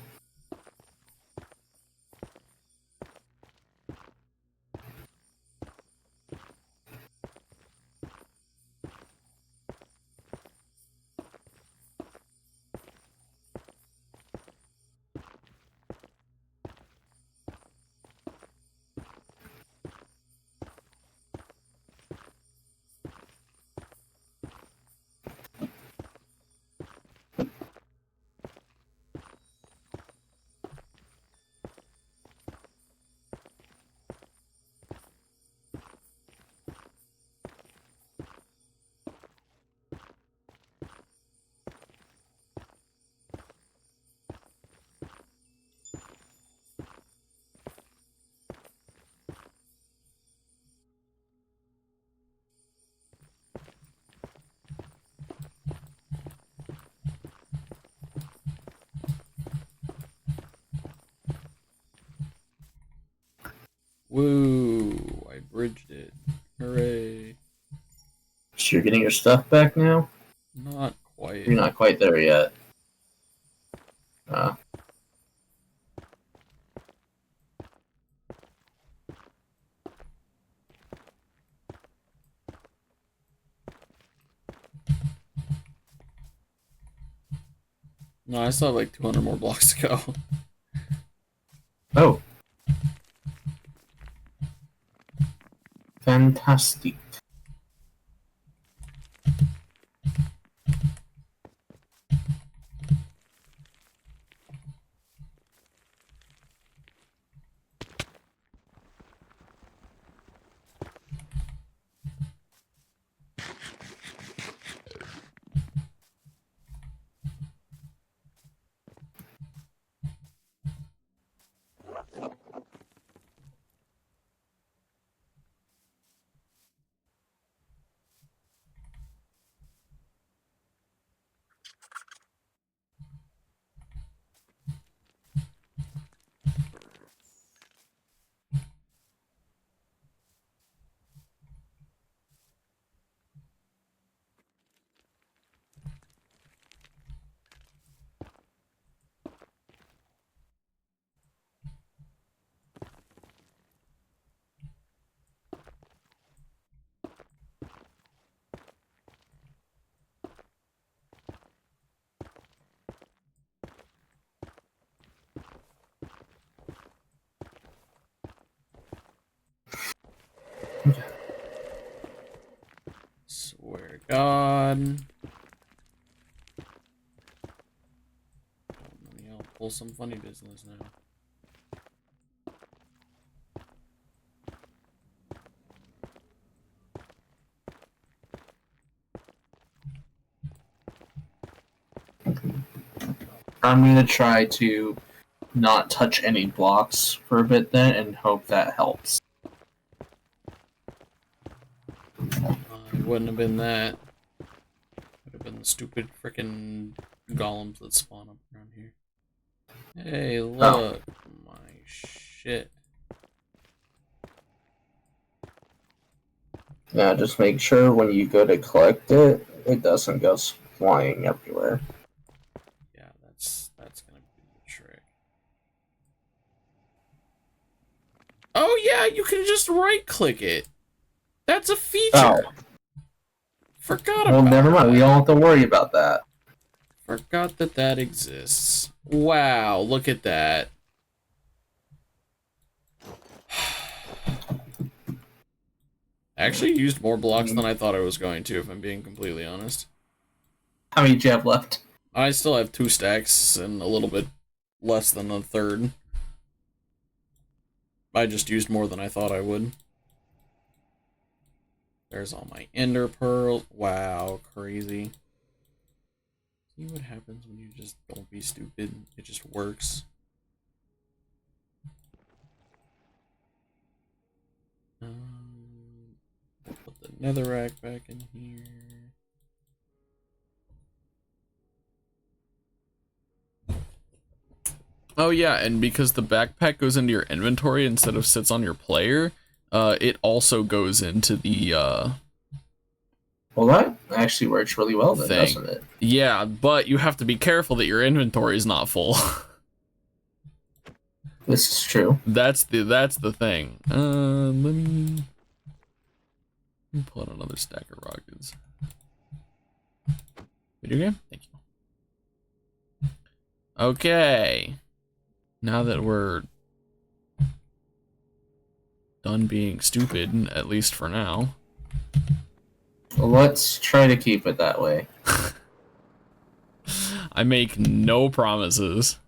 Woo! I bridged it. Hooray! So you're getting your stuff back now? Not quite. You're not quite there yet. No, I still have like 200 more blocks to go. Oh. Fantastic. Swear to God. I'll pull some funny business now. I'm gonna try to not touch any blocks for a bit then and hope that helps. It wouldn't have been that. It would have been the stupid frickin' golems that spawn up around here. Hey, look. My shit. Yeah, just make sure when you go to collect it, it doesn't go flying everywhere. Yeah, that's gonna be the trick. Oh yeah, you can just right-click it. That's a feature. Oh. Forgot Well, about never mind. that. We don't have to worry about that. Forgot that that exists. Wow, look at that. I actually used more blocks than I thought I was going to, if I'm being completely honest. How many do you have left? I still have 2 stacks and a little bit less than a third. I just used more than I thought I would. There's all my ender pearls. Wow, crazy. See what happens when you just don't be stupid. It just works. Put the netherrack back in here. Oh yeah, and because the backpack goes into your inventory instead of sits on your player, it also goes into the Well, that actually works really well then, thing. doesn't it? Yeah, but you have to be careful that your inventory is not full. This is true. That's the thing. Let me pull out another stack of rockets. Video game? Thank you. Okay. Now that we're done being stupid, at least for now. Well, let's try to keep it that way. I make no promises.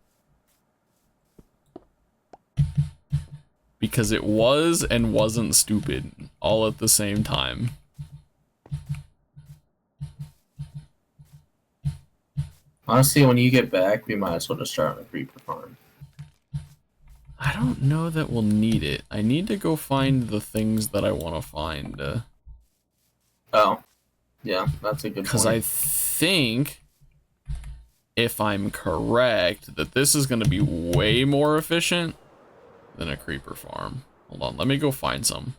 Because it was and wasn't stupid all at the same time. Honestly, when you get back, we might as well just start on a creeper farm. I don't know that we'll need it. I need to go find the things that I want to find. Oh, yeah, that's a good point. Because I think, if I'm correct, that this is going to be way more efficient than a creeper farm. Hold on, let me go find some.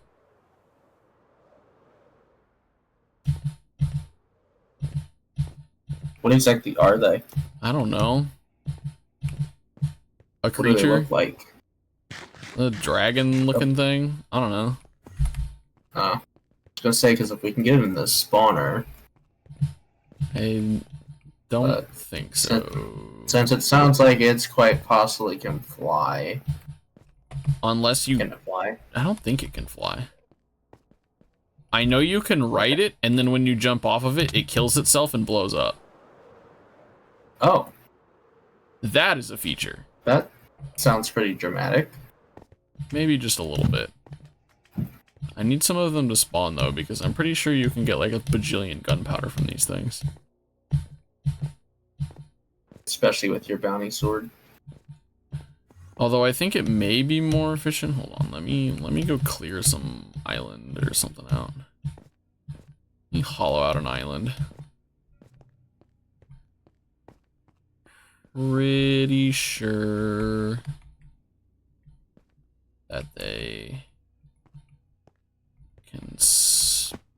What exactly are they? I don't know. A What do they creature? look like? A dragon-looking thing? I don't know. I was gonna say, because if we can get it in the spawner... I don't think so. Since it sounds like it's quite possibly can fly. Unless you... Can it fly? I don't think it can fly. I know you can ride it, and then when you jump off of it, it kills itself and blows up. Oh. That is a feature. That sounds pretty dramatic. Maybe just a little bit. I need some of them to spawn, though, because I'm pretty sure you can get like a bajillion gunpowder from these things. Especially with your bounty sword. Although I think it may be more efficient. Hold on, let me go clear some island or something out. Let me hollow out an island. Pretty sure that they can spawn.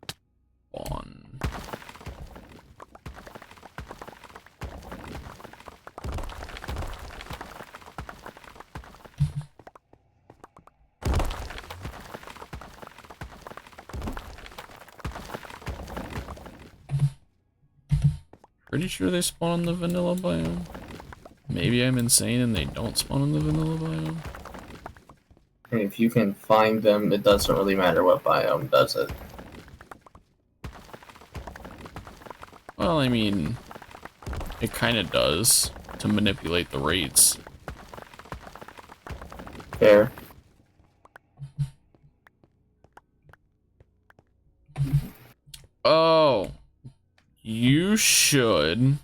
Pretty sure they spawn in the vanilla biome. Maybe I'm insane and they don't spawn in the vanilla biome. And if you can find them, it doesn't really matter what biome, does it? Well, I mean, it kind of does to manipulate the rates. Fair. Oh, you should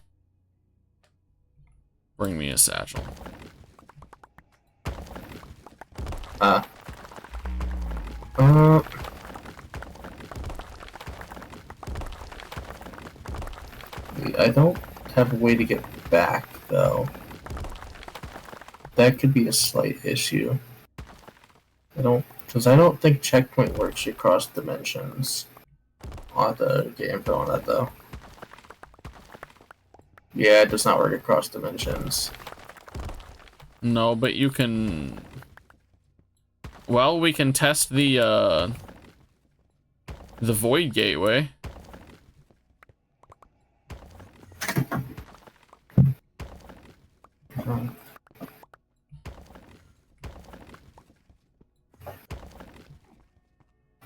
bring me a satchel. I don't have a way to get back, though. That could be a slight issue. Because I don't think checkpoint works across dimensions. I'll have to get info on that, though. Yeah, it does not work across dimensions. No, but you can... Well, we can test the void gateway.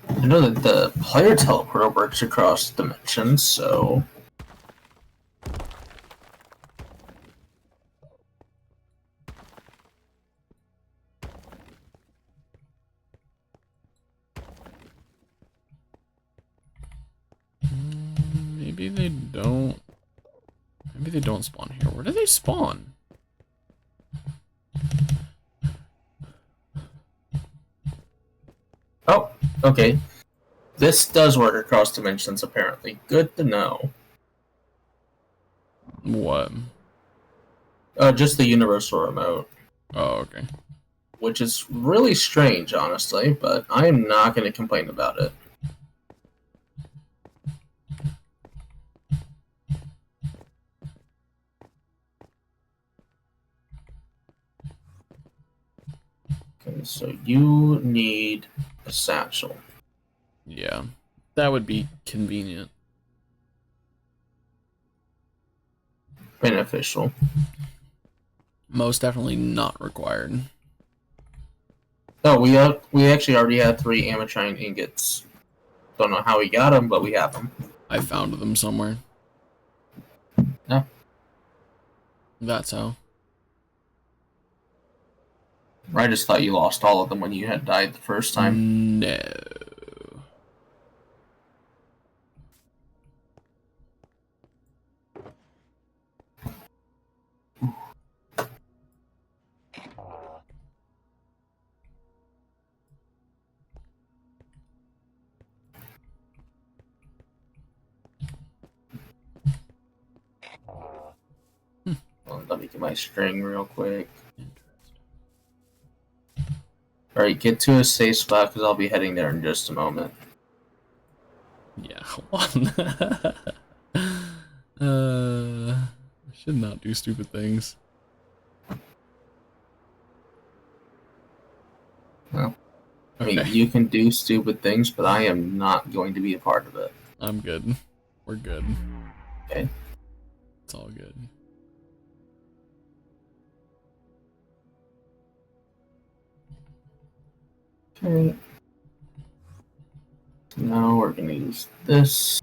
I know that the player teleporter works across dimensions, so... Maybe they don't. Maybe Maybe they don't spawn here. Where do they spawn? Oh, okay. This does work across dimensions, apparently. Good to know. What? Just the universal remote. Oh, okay. Which is really strange, honestly, but I am not going to complain about it. Okay, so you need a satchel. Yeah, that would be convenient. Beneficial. Most definitely not required. Oh, we actually already had 3 ametrine ingots. Don't know how we got them, but we have them. I found them somewhere. Yeah. That's how. I just thought you lost all of them when you had died the first time. No. Well, let me get my string real quick. Alright, get to a safe spot because I'll be heading there in just a moment. Yeah, hold on. I should not do stupid things. Well, I Okay. mean, you can do stupid things, but I am not going to be a part of it. I'm good. We're good. Okay. It's all good. Okay. So now we're going to use this.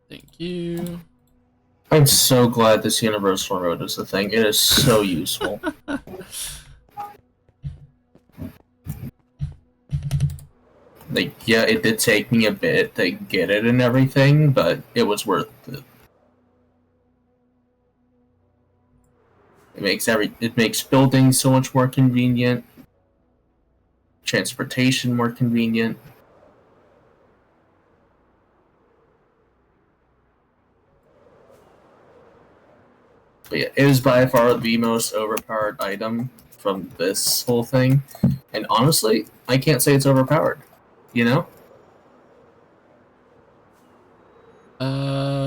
Thank you. I'm so glad this universal road is a thing. It is so useful. Like, yeah, it did take me a bit to get it and everything, but it was worth it. It makes building so much more convenient, transportation more convenient. But yeah, it is by far the most overpowered item from this whole thing. And honestly, I can't say it's overpowered. You know?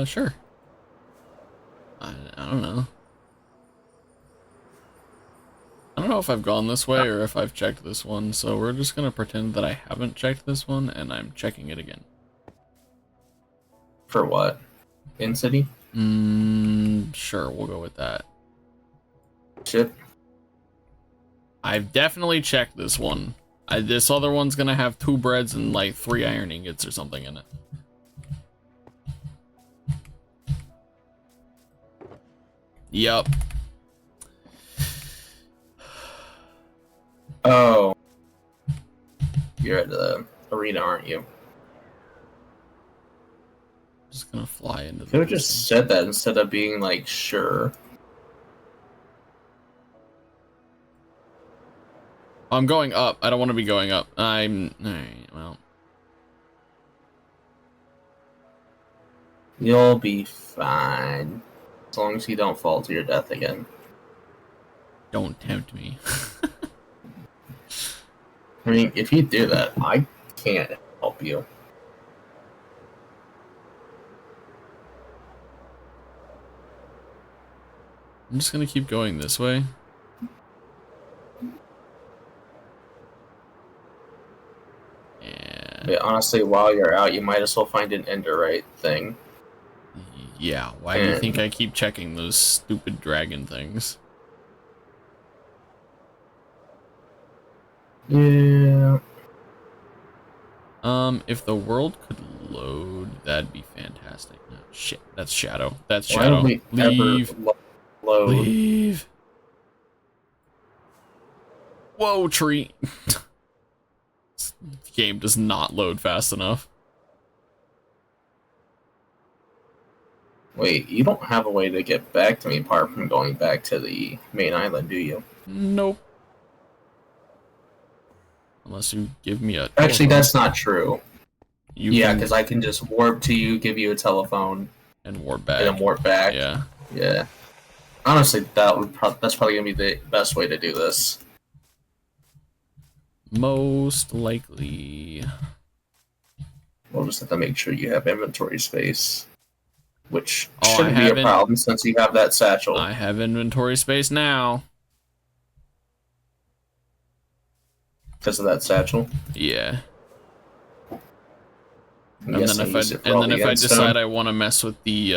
Sure. I don't know. I don't know if I've gone this way or if I've checked this one, so we're just gonna pretend that I haven't checked this one and I'm checking it again. For what? In city? Sure, we'll go with that. Shit. I've definitely checked this one. This other one's gonna have 2 breads and like 3 iron ingots or something in it. Yup. Oh. You're at the arena, aren't you? Just gonna fly into the. Could have just said that instead of being like, sure. I'm going up. I don't want to be going up. Alright, well. You'll be fine. As long as you don't fall to your death again. Don't tempt me. I mean, if you do that, I can't help you. I'm just gonna keep going this way. And But honestly, while you're out, you might as well find an enderite thing. yeah, why do you think I keep checking those stupid dragon things? Yeah. If the world could load, that'd be fantastic. No, shit, that's Shadow. That's Why would Shadow. we Leave. ever load? Leave. Whoa, tree. This game does not load fast enough. Wait, you don't have a way to get back to me apart from going back to the main island, do you? Nope. Unless you give me a Actually, telephone. that's not true. Yeah, can- because I can just warp to you, give you a telephone, and warp back. and then warp back. Yeah. Yeah. Honestly, that's probably gonna be the best way to do this. Most likely. We'll just have to make sure you have inventory space, which Oh, shouldn't be a problem since you have that satchel. I have inventory space now. Because of that satchel. Yeah. And then if I decide I want to mess with the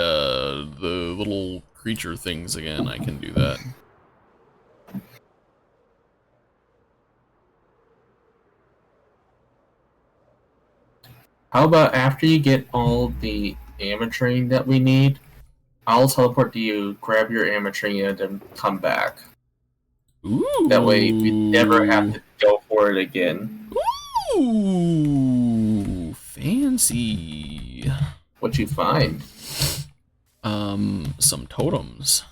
little creature things again, I can do that. How about after you get all the ametrine that we need, I'll teleport to you, grab your ametrine, and then come back. Ooh. That way we never have to go for it again. Ooh, fancy. What'd you find? Some totems.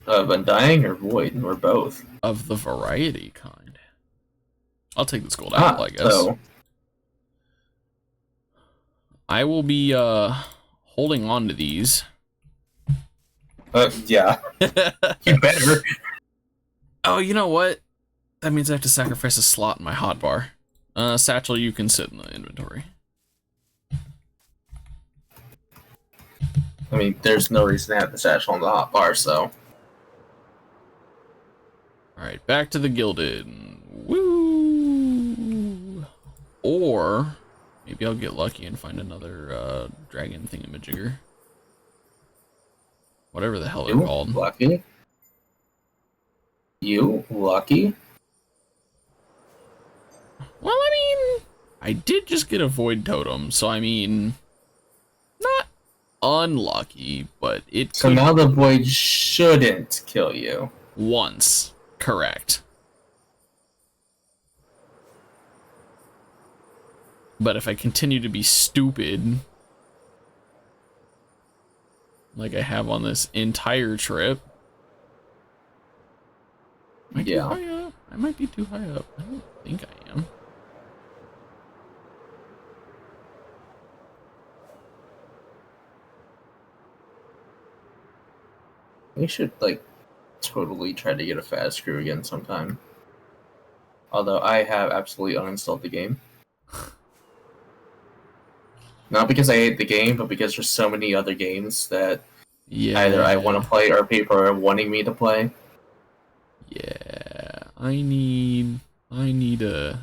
Of Undying or Void, or both? Of the variety kind. I'll take this gold apple, I guess. So I will be, holding on to these. yeah. You better. Oh, you know what? That means I have to sacrifice a slot in my hotbar. Satchel, you can sit in the inventory. I mean, there's no reason to have the satchel on the hotbar, so. Alright, back to the Gilded. Woo! Or, maybe I'll get lucky and find another, dragon thingamajigger. Whatever the hell they're called. Lucky? You lucky? Well, I mean, I did just get a void totem, so I mean, not unlucky, but it So now the void shouldn't kill you. once. Correct. But if I continue to be stupid, like I have on this entire trip, am I too high up? I might be too high up. I don't think I am. We should, like, totally try to get a fast crew again sometime. Although I have absolutely uninstalled the game. Not because I hate the game, but because there's so many other games that either I want to play or people are wanting me to play. Yeah, I need a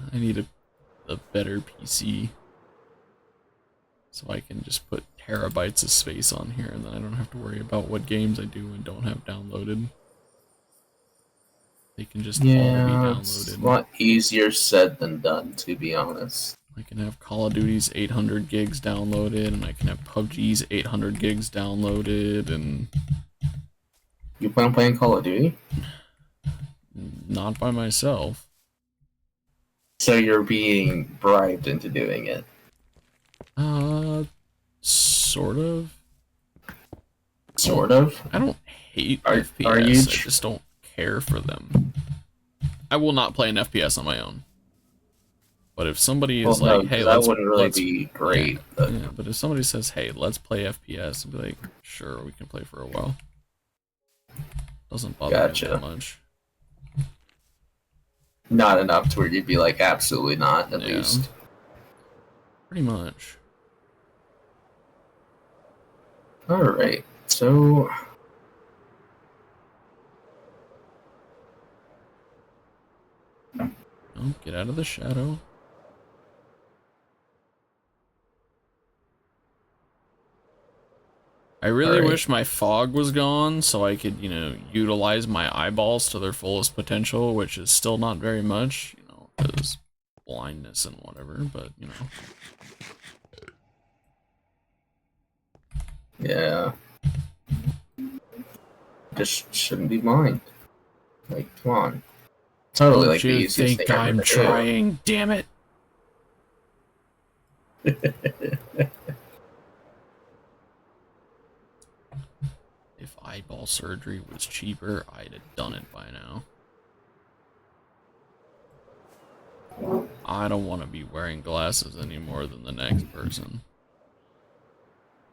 better PC, so I can just put terabytes of space on here, and then I don't have to worry about what games I do and don't have downloaded. They can just all be downloaded. It's a lot easier said than done, to be honest. I can have Call of Duty's 800 gigs downloaded, and I can have PUBG's 800 gigs downloaded, and... You plan on playing Call of Duty? Not by myself. So you're being bribed into doing it? Sort of. Sort of? I don't hate FPS, are you I just don't care for them. I will not play an FPS on my own. But if somebody is like, hey, that wouldn't really be great. Yeah, but if somebody says, hey, let's play FPS, I'll be like, sure, we can play for a while. Doesn't bother me that much. Not enough to where you'd be like, absolutely not, at least. Pretty much. Alright, so... Oh, get out of the shadow. I really wish my fog was gone so I could, you know, utilize my eyeballs to their fullest potential, which is still not very much, you know, because blindness and whatever, but you know. Yeah. Just shouldn't be blind. Like, come on. Totally like the Don't you easiest think thing ever I'm to trying? Damn it! If eyeball surgery was cheaper, I'd have done it by now. I don't want to be wearing glasses any more than the next person.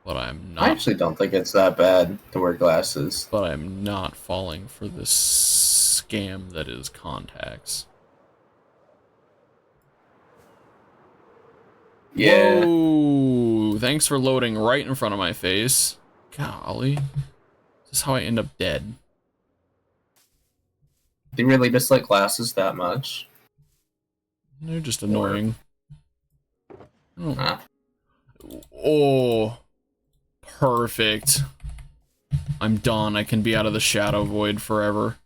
But I'm not. I actually don't think it's that bad to wear glasses. But I'm not falling for this scam that is contacts. Yeah. Whoa! Thanks for loading right in front of my face. Golly. This is how I end up dead. Do you really dislike glasses that much? They're just annoying. Oh. Nah. Oh. Perfect. I'm done. I can be out of the shadow void forever.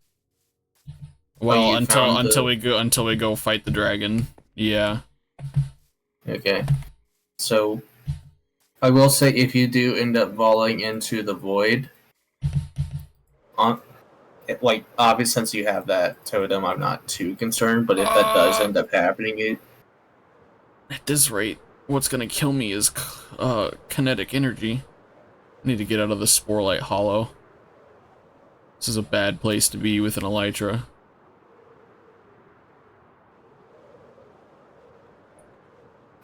Well, until we go fight the dragon. Yeah. Okay. So I will say if you do end up falling into the void, like obviously since you have that totem, I'm not too concerned, but if that does end up happening, at this rate, what's gonna kill me is kinetic energy. I need to get out of the Sporelight Hollow. This is a bad place to be with an elytra.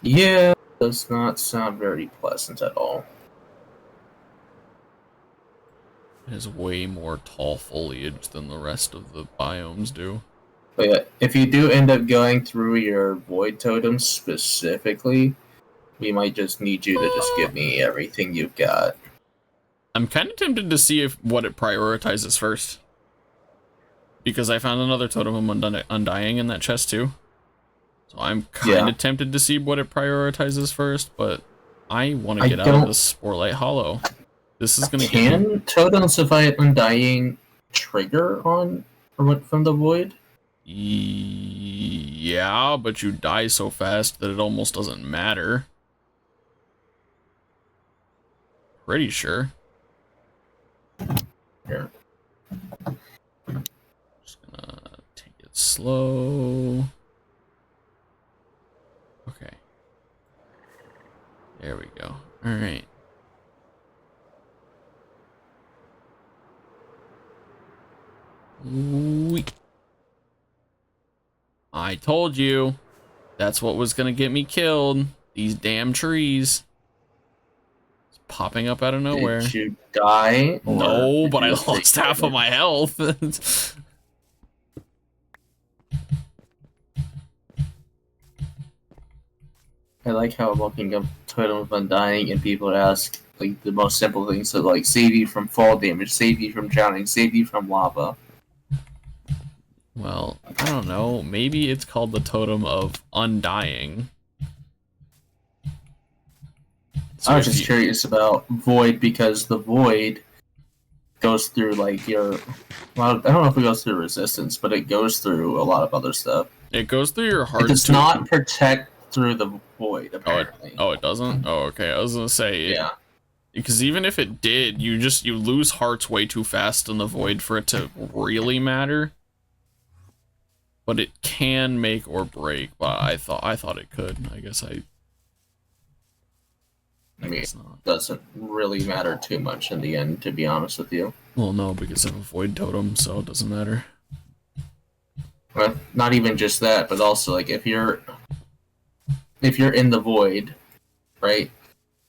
yeah, does not sound very pleasant at all. It has way more tall foliage than the rest of the biomes do. But yeah, if you do end up going through your void totem specifically, we might just need you to just give me everything you've got. I'm kind of tempted to see what it prioritizes first. Because I found another totem of Undying in that chest too. So I'm kind of tempted to see what it prioritizes first, but I want to get out of the Sporelight Hollow. This is going to Can totems of Undying trigger on from the void? Yeah, but you die so fast that it almost doesn't matter. Pretty sure. Here. Just gonna take it slow. Okay. There we go. Alright. I told you. That's what was gonna get me killed. These damn trees. It's popping up out of nowhere. Did you die? No, but I lost half of my health. I like how I'm looking up Totem of Undying and people ask like the most simple things, so like save you from fall damage, save you from drowning, save you from lava. Well, I don't know. Maybe it's called the Totem of Undying. So I was just curious about Void because the Void goes through like your. Well, I don't know if it goes through resistance, but it goes through a lot of other stuff. It goes through your heart. It does not protect through the Void, apparently. Oh, it doesn't? Oh, okay. I was gonna say. Yeah. Because even if it did, you lose hearts way too fast in the Void for it to really matter. But it can make or break. But I thought it could. I guess I mean, it doesn't really matter too much in the end, to be honest with you. Well, no, because I have a Void Totem, so it doesn't matter. Well, not even just that, but also like if you're in the Void, right?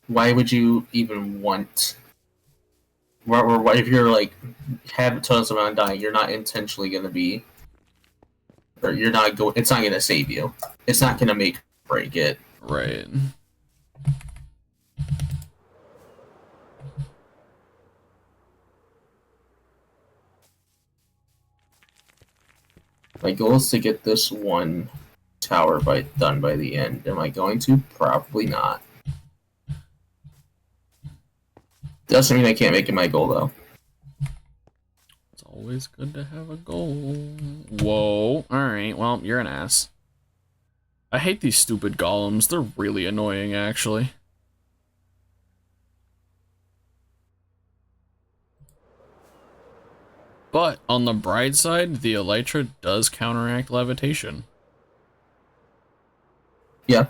Why would you even want? Or if you're like have tons of Undying, you're not intentionally going to be, or you're not going. It's not going to save you. It's not going to make or break it. Right. My goal is to get this one tower done by the end. Am I going to? Probably not. Doesn't mean I can't make it my goal, though. It's always good to have a goal. Whoa. Alright, well, you're an ass. I hate these stupid golems. They're really annoying, actually. But on the bright side, the elytra does counteract levitation. Yeah.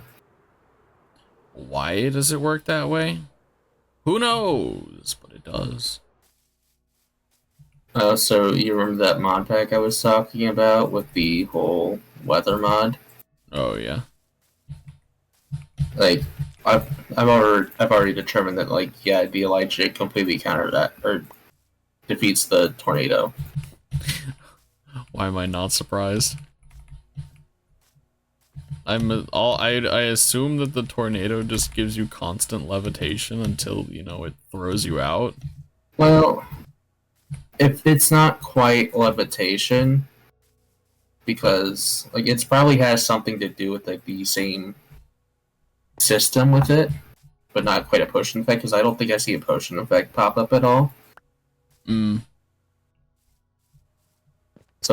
Why does it work that way? Who knows? But it does. So you remember that mod pack I was talking about with the whole weather mod? Oh yeah. Like, I've already determined that, like, yeah, the Elijah completely counter that or defeats the tornado. Why am I not surprised? I assume that the tornado just gives you constant levitation until, you know, it throws you out. Well, if it's not quite levitation, because like it's probably has something to do with like the same system with it, but not quite a potion effect. Because I don't think I see a potion effect pop up at all. So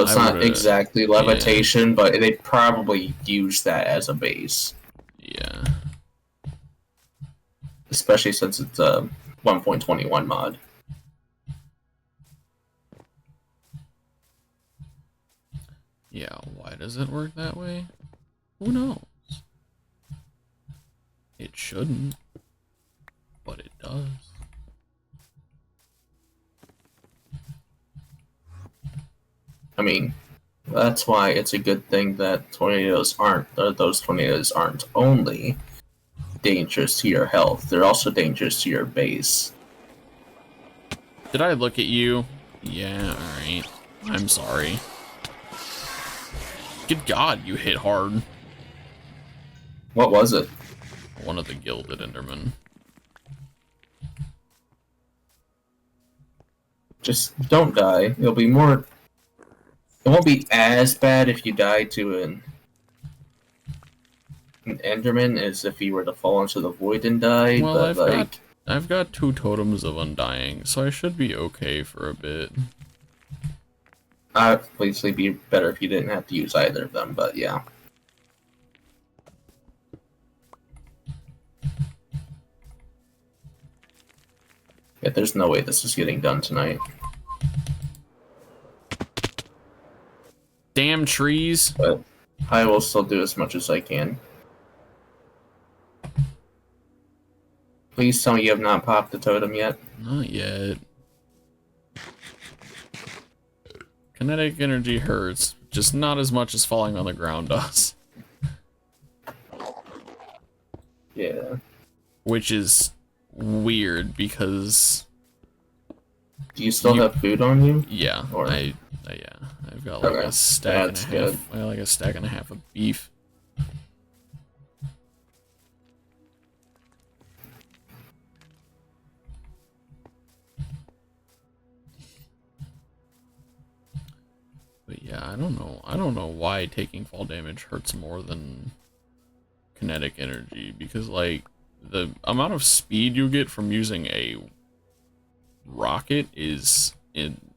it's not exactly levitation, but they probably use that as a base. Yeah. Especially since it's a 1.21 mod. Yeah, why does it work that way? Who knows? It shouldn't, but it does. I mean, that's why it's a good thing that those tornadoes aren't only dangerous to your health, they're also dangerous to your base. Did I look at you? Yeah, alright. I'm sorry. Good God, you hit hard. What was it? One of the gilded Endermen. Just don't die. It'll be more... It won't be as bad if you die to an Enderman as if you were to fall into the void and die, well, but I've got 2 totems of undying, so I should be okay for a bit. Obviously be better if you didn't have to use either of them, but yeah. Yeah, there's no way this is getting done tonight. Damn trees. But I will still do as much as I can. Please tell me you have not popped the totem yet. Not yet. Kinetic energy hurts, just not as much as falling on the ground does. Yeah. Which is weird because... Do you still have food on you? Yeah, or... yeah. I've got like a stack That's and a half. good. I got like a stack and a half of beef. But yeah, I don't know. I don't know why taking fall damage hurts more than kinetic energy, because like the amount of speed you get from using a rocket is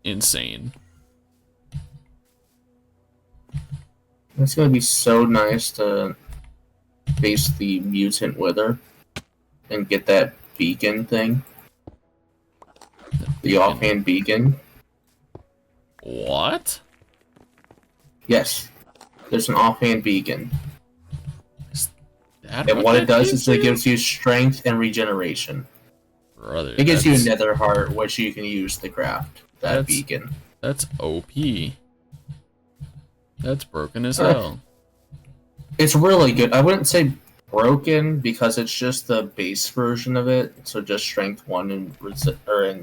insane. It's gonna be so nice to face the mutant wither and get that beacon thing. The offhand beacon. What? Yes. There's an offhand beacon. And what it does is it gives you strength and regeneration. Brother, it gives you a nether heart, which you can use to craft that beacon. That's OP. That's broken as hell. It's really good. I wouldn't say broken because it's just the base version of it. So just strength 1 and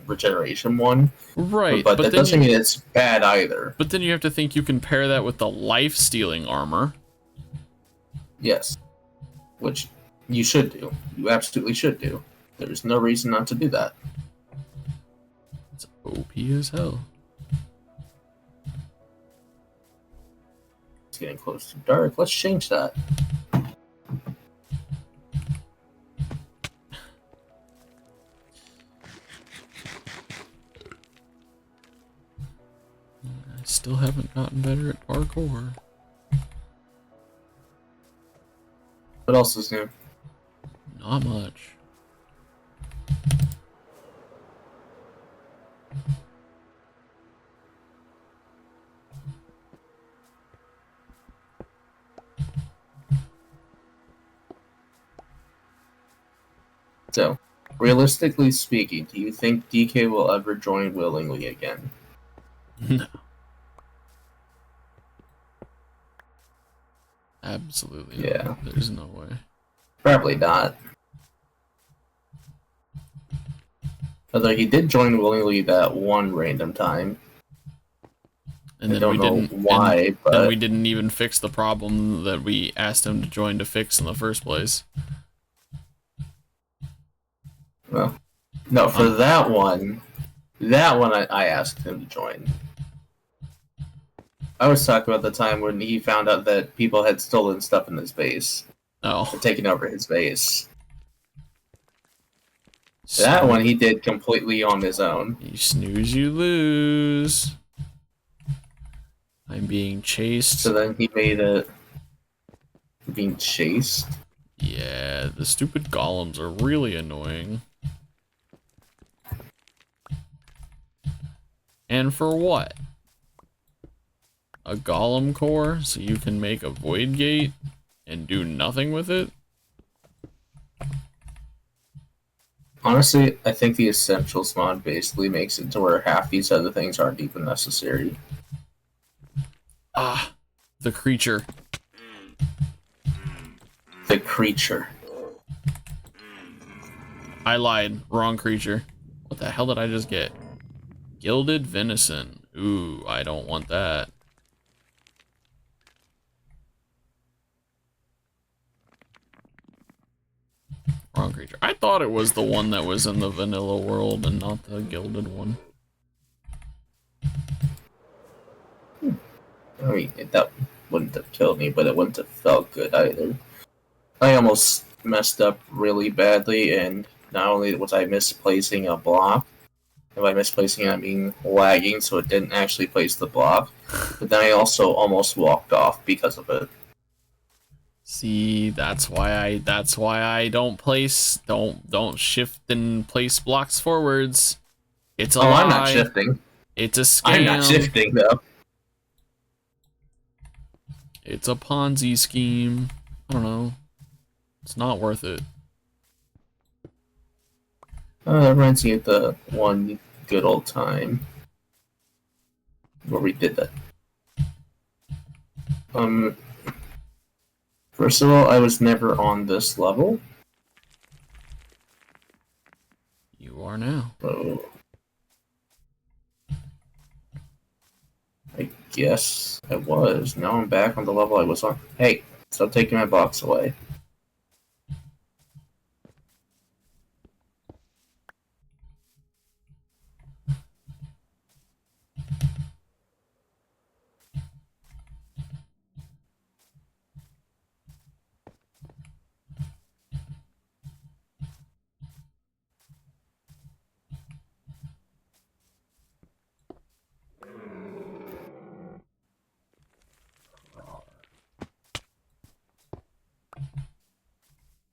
regeneration 1. Right. But that doesn't mean it's bad either. But then you have to think you can pair that with the life-stealing armor. Yes. Which you should do. You absolutely should do. There's no reason not to do that. It's OP as hell. It's getting close to dark. Let's change that. I still haven't gotten better at parkour. What else is new? Not much. So, realistically speaking, do you think DK will ever join willingly again? No. Absolutely not. Yeah. There's no way. Probably not. Although he did join willingly that one random time. And I then we don't know didn't. why, and but then we didn't even fix the problem that we asked him to join to fix in the first place. well, no, for that one I asked him to join. I was talking about the time when he found out that people had stolen stuff in his base, Oh. and taken over his base. That one he did completely on his own. You snooze, you lose. I'm being chased. So then he made it being chased. Yeah, the stupid golems are really annoying. And for what? A golem core so you can make a void gate and do nothing with it? Honestly, I think the Essentials mod basically makes it to where half these other things aren't even necessary. Ah, the creature. The creature. I lied. Wrong creature. What the hell did I just get? Gilded venison. Ooh, I don't want that. Wrong creature. I thought it was the one that was in the vanilla world and not the gilded one. I mean, that wouldn't have killed me, but it wouldn't have felt good either. I almost messed up really badly, and not only was I misplacing a block, and by misplacing it I mean lagging, so it didn't actually place the block, but then I also almost walked off because of it. See, that's why I don't shift and place blocks forwards. It's a lie. I'm not shifting. It's a scam. I'm not shifting, though. It's a Ponzi scheme. I don't know. It's not worth it. That reminds me of the one good old time where we did that. First of all, I was never on this level. You are now. So I guess I was. Now I'm back on the level I was on. Hey, stop taking my box away.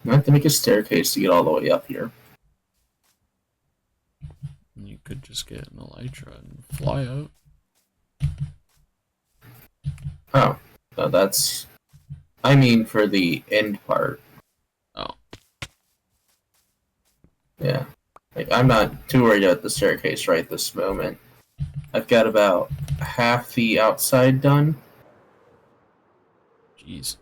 I have to make a staircase to get all the way up here. You could just get an elytra and fly out. Oh, no, that's... I mean for the end part. Oh. Yeah. Like, I'm not too worried about the staircase right this moment. I've got about half the outside done. Jeez.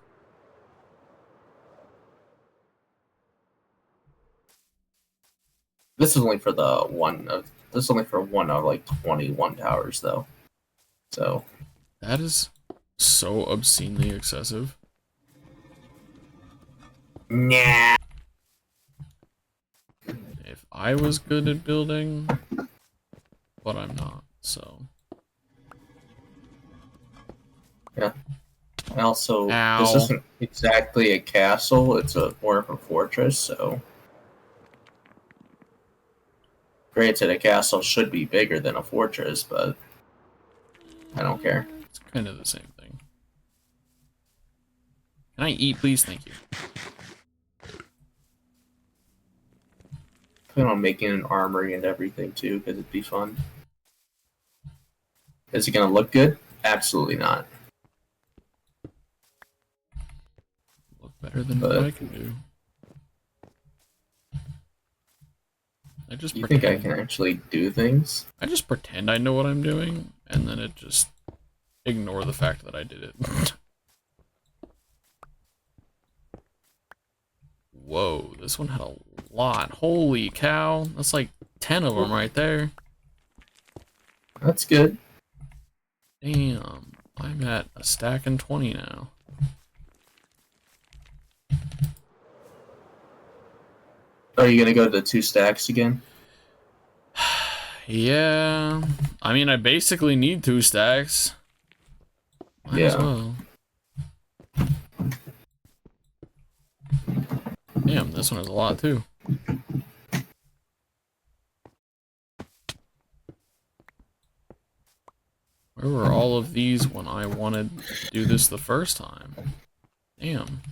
This is only for the one of... This is only for one of, like, 21 towers, though. So... That is so obscenely excessive. Nah. If I was good at building, but I'm not, so. Yeah. I also... Ow. This isn't exactly a castle, it's more of a fortress, so... Granted, a castle should be bigger than a fortress, but... I don't care. It's kind of the same thing. Can I eat, please? Thank you. plan on making an armory and everything too, because it'd be fun. Is it gonna look good? Absolutely not. Look better than what I can do. You think I can actually do things? I just pretend I know what I'm doing, and then it just ignore the fact that I did it. Whoa, this one had a lot. Holy cow, that's like 10 of them right there. That's good. Damn, I'm at a stack and 20 now. Are you gonna go to the 2 stacks again? Yeah, I mean, I basically need 2 stacks. Might as well. Damn, this one has a lot too. Where were all of these when I wanted to do this the first time? Damn.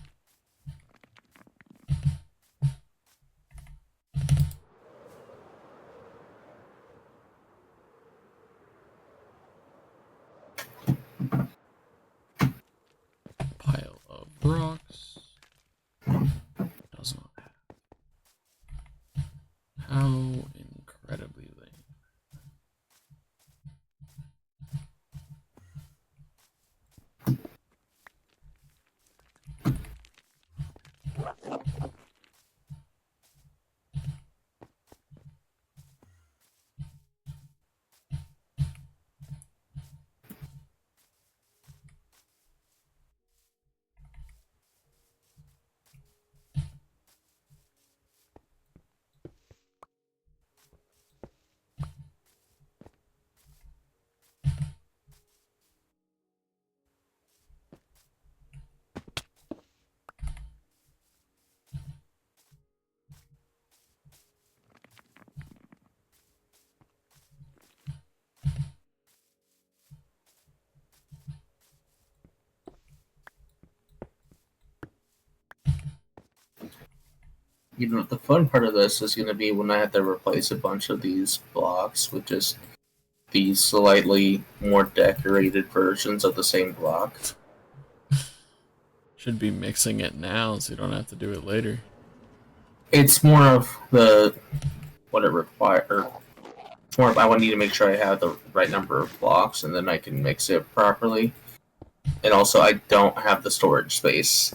Pile of rocks. Does not have. How incredibly lame. You know, the fun part of this is going to be when I have to replace a bunch of these blocks with just these slightly more decorated versions of the same block. Should be mixing it now so you don't have to do it later. It's more of the what it requires. More of I would need to make sure I have the right number of blocks, and then I can mix it properly. And also, I don't have the storage space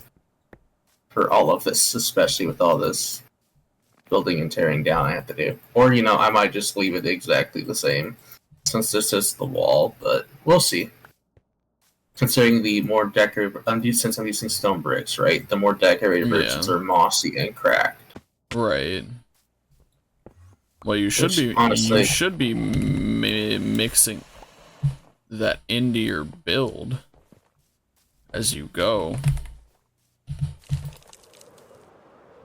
for all of this, especially with all this building and tearing down I have to do. Or, you know, I might just leave it exactly the same, since this is the wall, but we'll see. Considering the more decorated, since I'm using stone bricks, right? The more decorated versions are mossy and cracked. Right. Well, you should be honestly, you should be mixing that into your build as you go.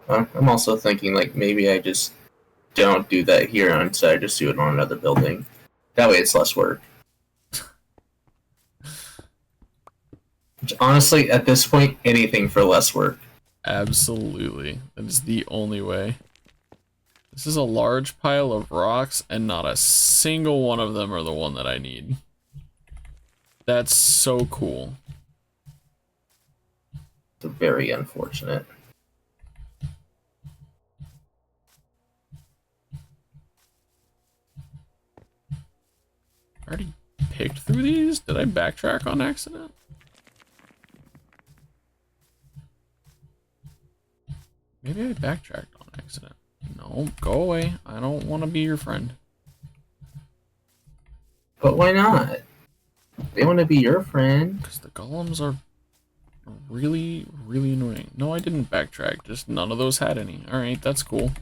I'm also thinking like maybe I just don't do that here, and instead I just do it on another building. That way, it's less work. Which, honestly, at this point, anything for less work. Absolutely, that is the only way. This is a large pile of rocks, and not a single one of them are the one that I need. That's so cool. It's very unfortunate. I already picked through these? Did I backtrack on accident? Maybe I backtracked on accident. No, go away. I don't want to be your friend. But why not? They want to be your friend. Because the golems are really, really annoying. No, I didn't backtrack. Just none of those had any. Alright, that's cool.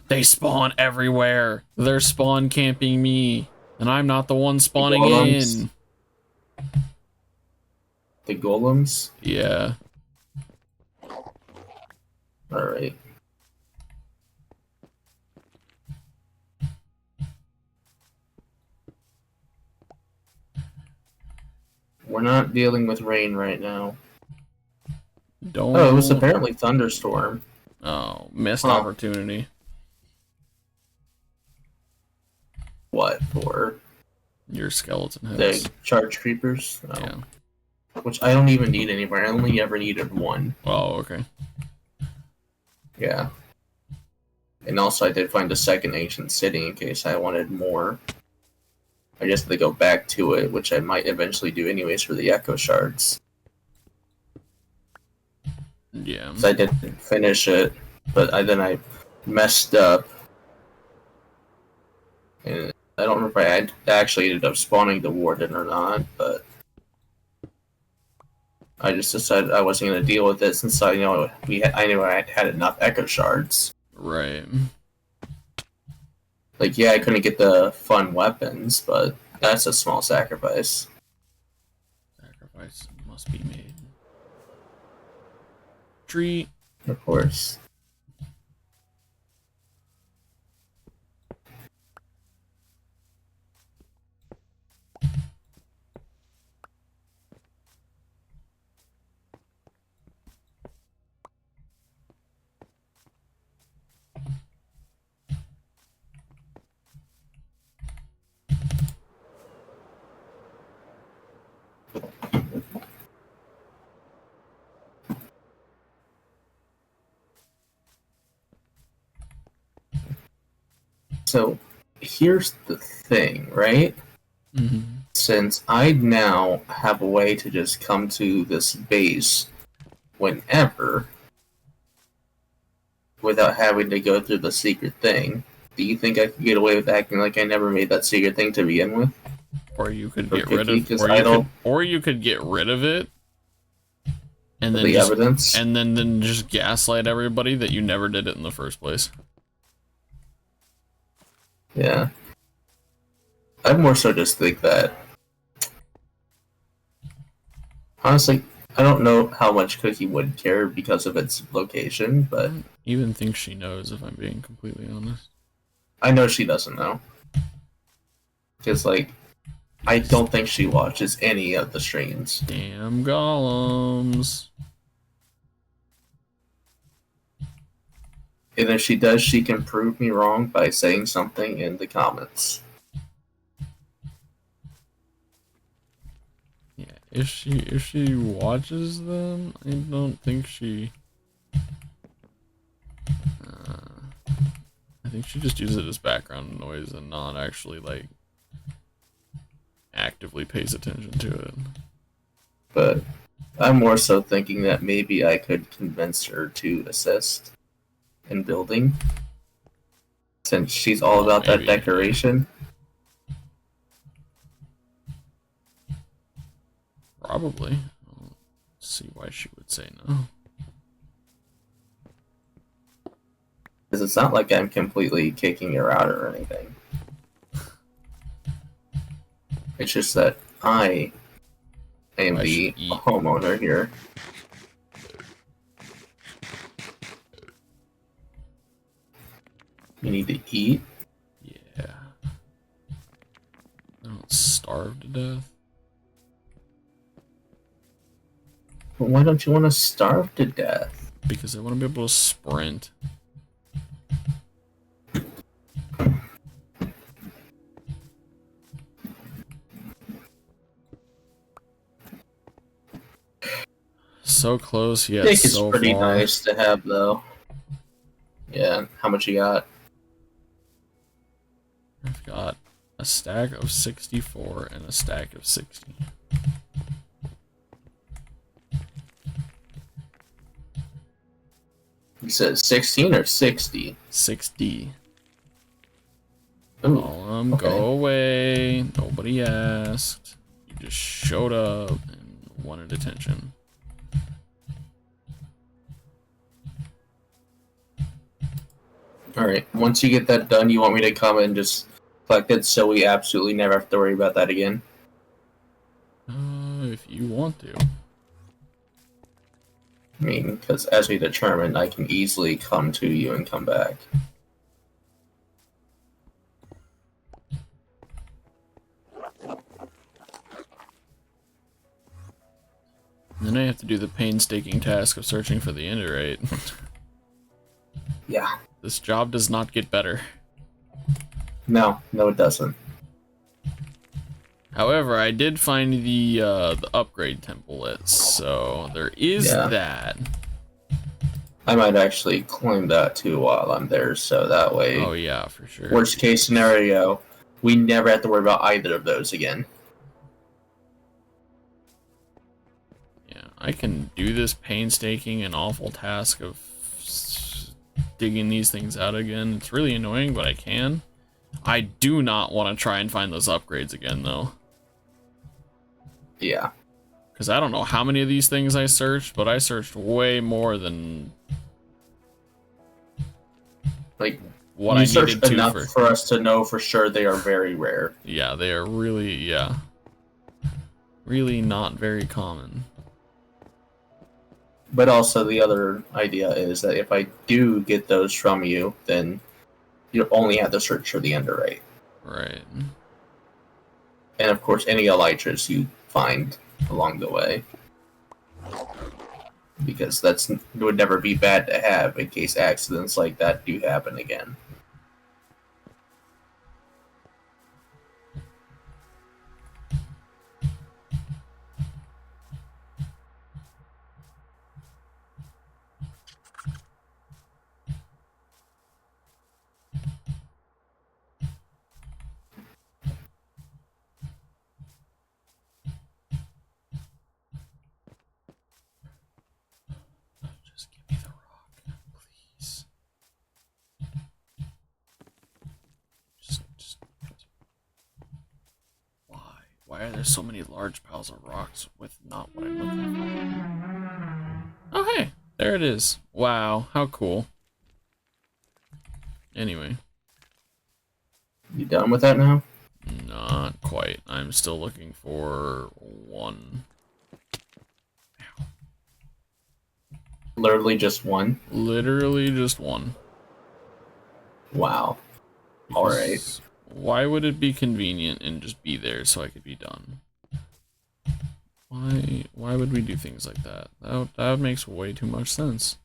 They spawn everywhere. They're spawn camping me. And I'm not the one spawning in. The golems? Yeah. Alright. We're not dealing with rain right now. Don't. Oh, it was apparently thunderstorm. Oh, missed opportunity. what, for Your skeleton the heads. charge creepers? Oh. Yeah. Which I don't even need anymore. I only ever needed one. Oh, okay. Yeah. And also I did find a second ancient city in case I wanted more. I just had to go back to it, which I might eventually do anyways for the echo shards. Yeah. So I didn't finish it, but then I messed up. And I don't remember if I actually ended up spawning the warden or not, but I just decided I wasn't going to deal with it since I knew I had enough echo shards. Right. Like, yeah, I couldn't get the fun weapons, but that's a small sacrifice. Sacrifice must be made. Tree. Of course. So, here's the thing, right? Mm-hmm. Since I now have a way to just come to this base whenever without having to go through the secret thing, do you think I could get away with acting like I never made that secret thing to begin with? Or you could For get rid Cookie, of, 'cause or you could get rid of it, and then the just, evidence? and then just gaslight everybody that you never did it in the first place. Yeah. I more so just think that. Honestly, I don't know how much Cookie would care because of its location, I but don't even think she knows, if I'm being completely honest. I know she doesn't know. Because, like, I don't think she watches any of the streams. Damn golems. And if she does, she can prove me wrong by saying something in the comments. Yeah, if she watches them, I don't think she. I think she just uses it as background noise and not actually like actively pays attention to it. But I'm more so thinking that maybe I could convince her to assist in building, since she's all about that Maybe. decoration. Probably. I don't see why she would say no. Because it's not like I'm completely kicking her out or anything. It's just that I am I the should eat. homeowner here. You need to eat? Yeah. I don't starve to death. But why don't you want to starve to death? Because I want to be able to sprint. So close, yet Steak is so pretty far. nice to have, though. Yeah, how much you got? I've got a stack of 64 and a stack of 60. You said 16 or 60? 60. Ooh, Golem, okay. go away. Nobody asked. You just showed up and wanted attention. Alright, once you get that done, you want me to come and just collect it so we absolutely never have to worry about that again? If you want to. I mean, because as we determined, I can easily come to you and come back. And then I have to do the painstaking task of searching for the enderite. Yeah. This job does not get better. No, it doesn't. However, I did find the upgrade template, so there is that. I might actually claim that too while I'm there, so that way. Oh yeah, for sure. Worst case scenario, we never have to worry about either of those again. Yeah, I can do this painstaking and awful task of digging these things out again. It's really annoying, but I can. I do not want to try and find those upgrades again, though. Yeah. Because I don't know how many of these things I searched, but I searched way more than like what I needed to enough for us to know for sure they are very rare. Yeah, they are really, really not very common. But also the other idea is that if I do get those from you, then you only have to search for the enderite. Right. And of course, any elytras you find along the way. Because it would never be bad to have in case accidents like that do happen again. Just give me the rock, please. Just... Why? Why are there so many large piles of rocks with not what I'm looking for? Oh, hey! There it is. Wow, how cool. Anyway. You done with that now? Not quite. I'm still looking for one. Ow. Literally just one? Literally just one. Wow. Alright. Why would it be convenient and just be there so I could be done? Why would we do things like that? That makes way too much sense.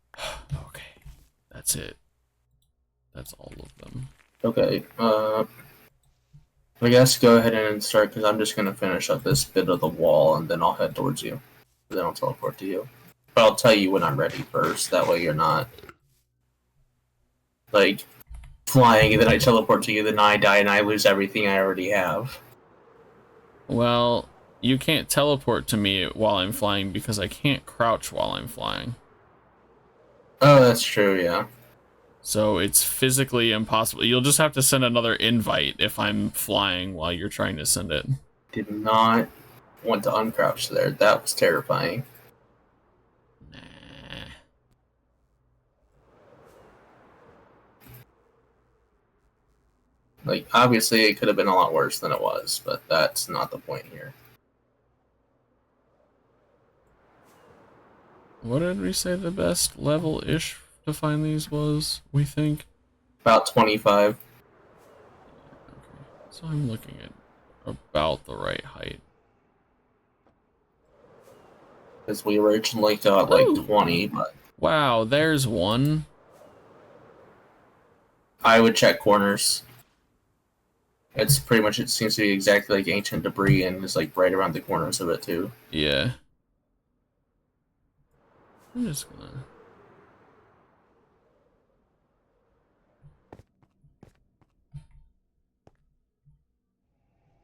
Okay, that's it. That's all of them. Okay, I guess go ahead and start, because I'm just going to finish up this bit of the wall, and then I'll head towards you. Then I'll teleport to you. But I'll tell you when I'm ready first, that way you're not, like, flying, and then I teleport to you, then I die, and I lose everything I already have. Well, you can't teleport to me while I'm flying, because I can't crouch while I'm flying. Oh, that's true, yeah. So it's physically impossible. You'll just have to send another invite if I'm flying while you're trying to send it. Did not want to uncrouch there. That was terrifying. Nah. Like, obviously it could have been a lot worse than it was, but that's not the point here. What did we say the best level-ish to find these was, we think? About 25. Okay. So I'm looking at about the right height. Because we originally got like 20, but Wow, there's one. I would check corners. It's pretty much, it seems to be exactly like ancient debris, and it's like right around the corners of it too. Yeah. I'm just gonna...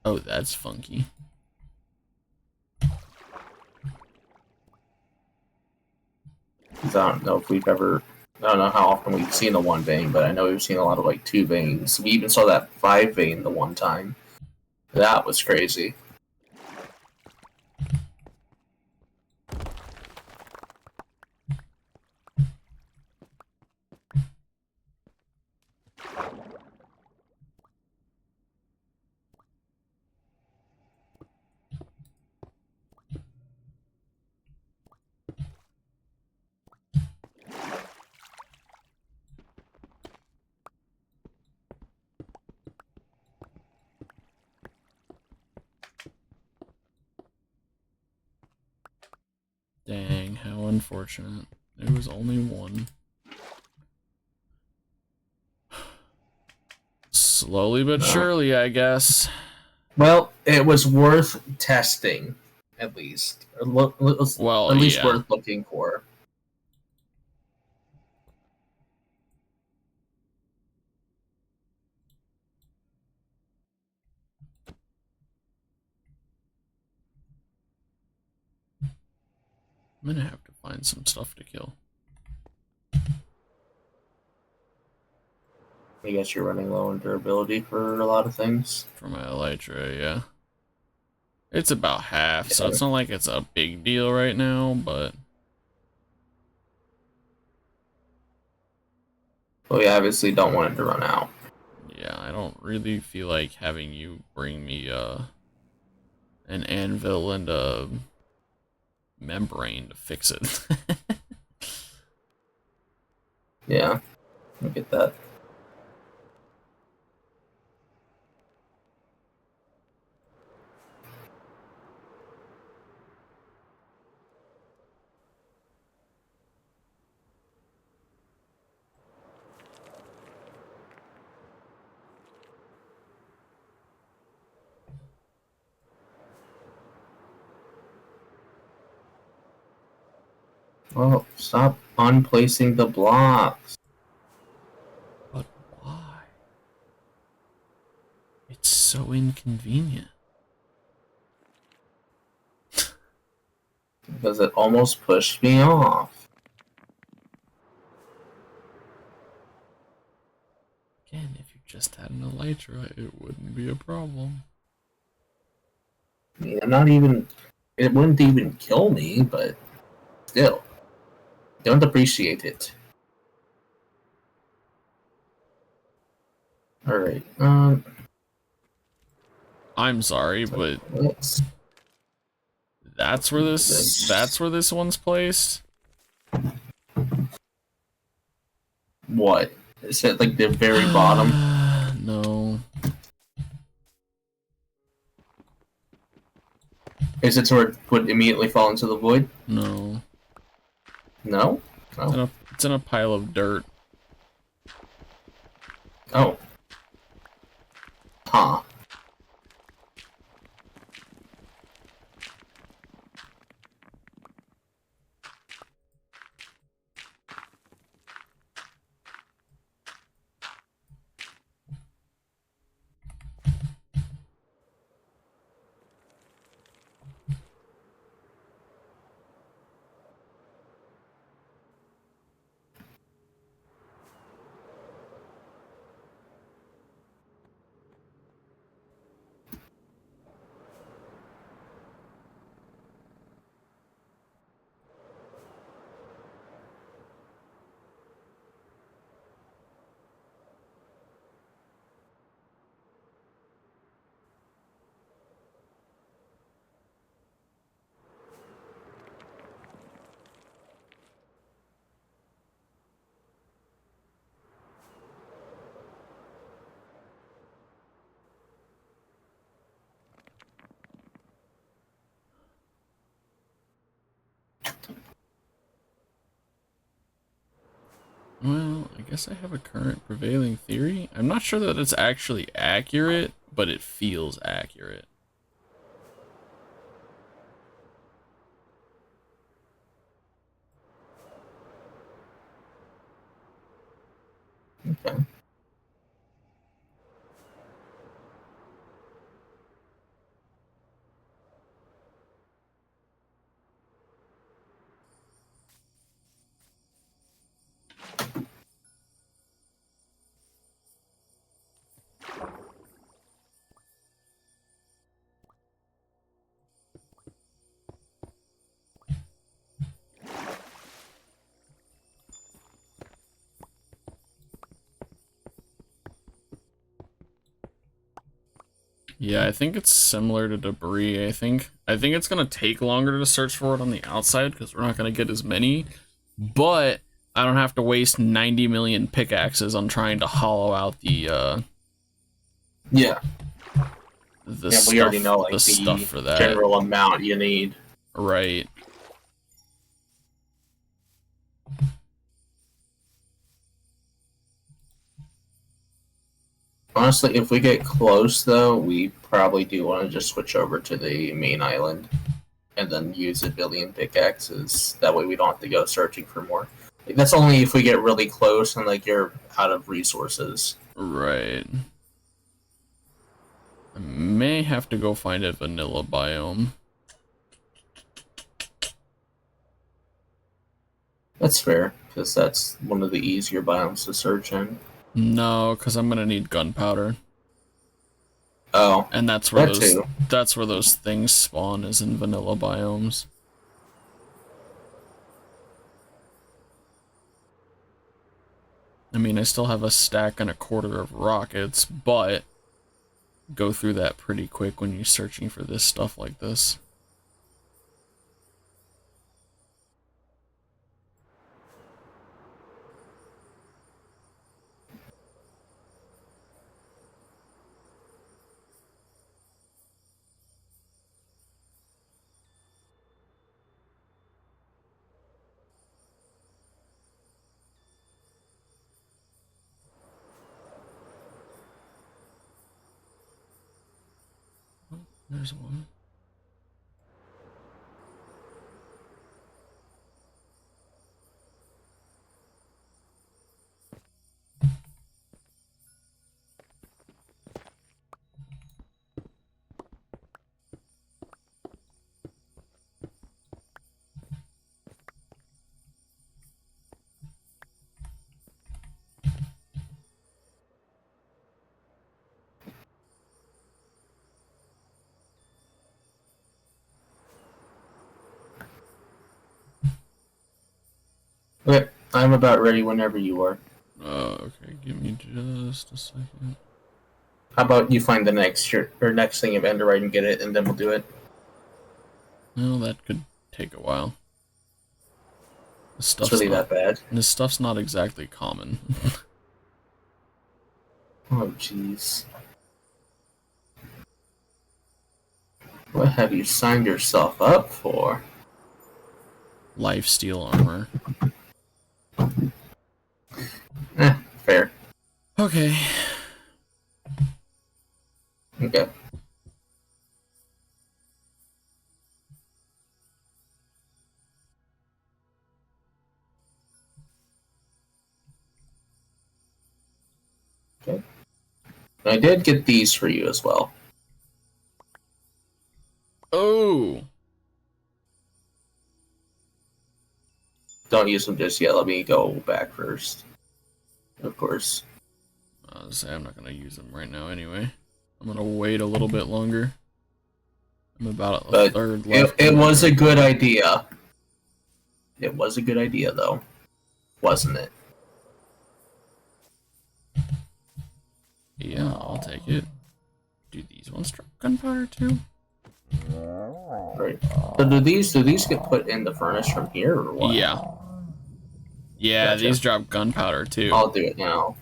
Oh, that's funky. I don't know if we've ever, I don't know how often we've seen the one vein, but I know we've seen a lot of like 2 veins. We even saw that 5 vein the one time. That was crazy. Dang, how unfortunate. There was only one. Slowly but surely, I guess. Well, it was worth testing, at least. Well, At least yeah. worth looking for. I'm gonna have to find some stuff to kill. I guess you're running low on durability for a lot of things. For my elytra, yeah. It's about half, so it's not like it's a big deal right now, but... Well, we obviously don't want it to run out. Yeah, I don't really feel like having you bring me, an anvil and a membrane to fix it. Yeah, I get that. Well, stop unplacing the blocks. But why? It's so inconvenient. Because it almost pushed me off. Again, if you just had an elytra, it wouldn't be a problem. I mean, I'm not even... It wouldn't even kill me, but still. Don't appreciate it. Alright, I'm sorry, but let's... that's where this one's placed? What? Is it like the very bottom? No. Is it where it would immediately fall into the void? No. No? Oh. It's in a pile of dirt. Oh. Huh. Well, I guess I have a current prevailing theory. I'm not sure that it's actually accurate, but it feels accurate. Okay. Yeah, I think it's similar to debris. I think it's gonna take longer to search for it on the outside because we're not gonna get as many, but I don't have to waste 90 million pickaxes on trying to hollow out the Yeah. stuff, We already know like the stuff for that. general amount you need. Right. Honestly, if we get close, though, we probably do want to just switch over to the main island and then use a billion pickaxes. That way we don't have to go searching for more. Like, that's only if we get really close and, like, you're out of resources. Right. I may have to go find a vanilla biome. That's fair, because that's one of the easier biomes to search in. No, because I'm gonna need gunpowder. Oh, And that's where too. that's where those things spawn, is in vanilla biomes. I mean, I still have a stack and a quarter of rockets, but go through that pretty quick when you're searching for this stuff like this. There's one. Okay, I'm about ready whenever you are. Okay, give me just a second. How about you find the next thing of enderite and get it, and then we'll do it. Well, that could take a while. This It's really that bad. This stuff's not exactly common. Oh, jeez. What have you signed yourself up for? Lifesteal armor. Fair. Okay. Okay. Okay. I did get these for you as well. Oh! Don't use them just yet. Let me go back first. Of course. I'll say I'm not gonna use them right now anyway. I'm gonna wait a little bit longer. I'm about a third left. It was a good idea. It was a good idea, though. Wasn't it? Yeah, I'll take it. Do these ones drop gunpowder too? Right. So do these get put in the furnace from here or what? Yeah. Yeah, Gotcha. these drop gunpowder too. I'll do it now.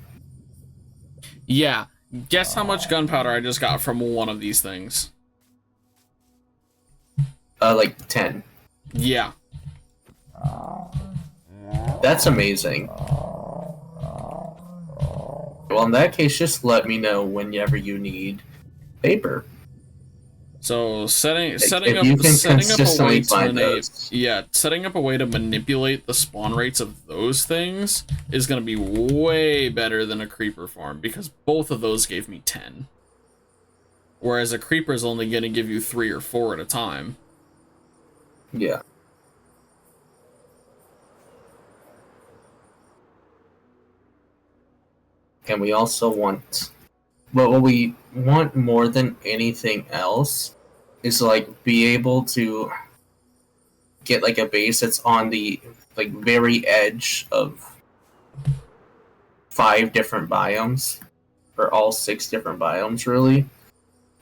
Yeah. Guess how much gunpowder I just got from one of these things? Like 10. Yeah. That's amazing. Well, in that case, just let me know whenever you need paper. So setting up a way to manipulate the spawn rates of those things is going to be way better than a creeper farm, because both of those gave me 10. Whereas a creeper is only going to give you 3 or 4 at a time. Yeah. And we also want, but what we want more than anything else is like be able to get like a base that's on the like very edge of 5 different biomes, or all 6 different biomes really.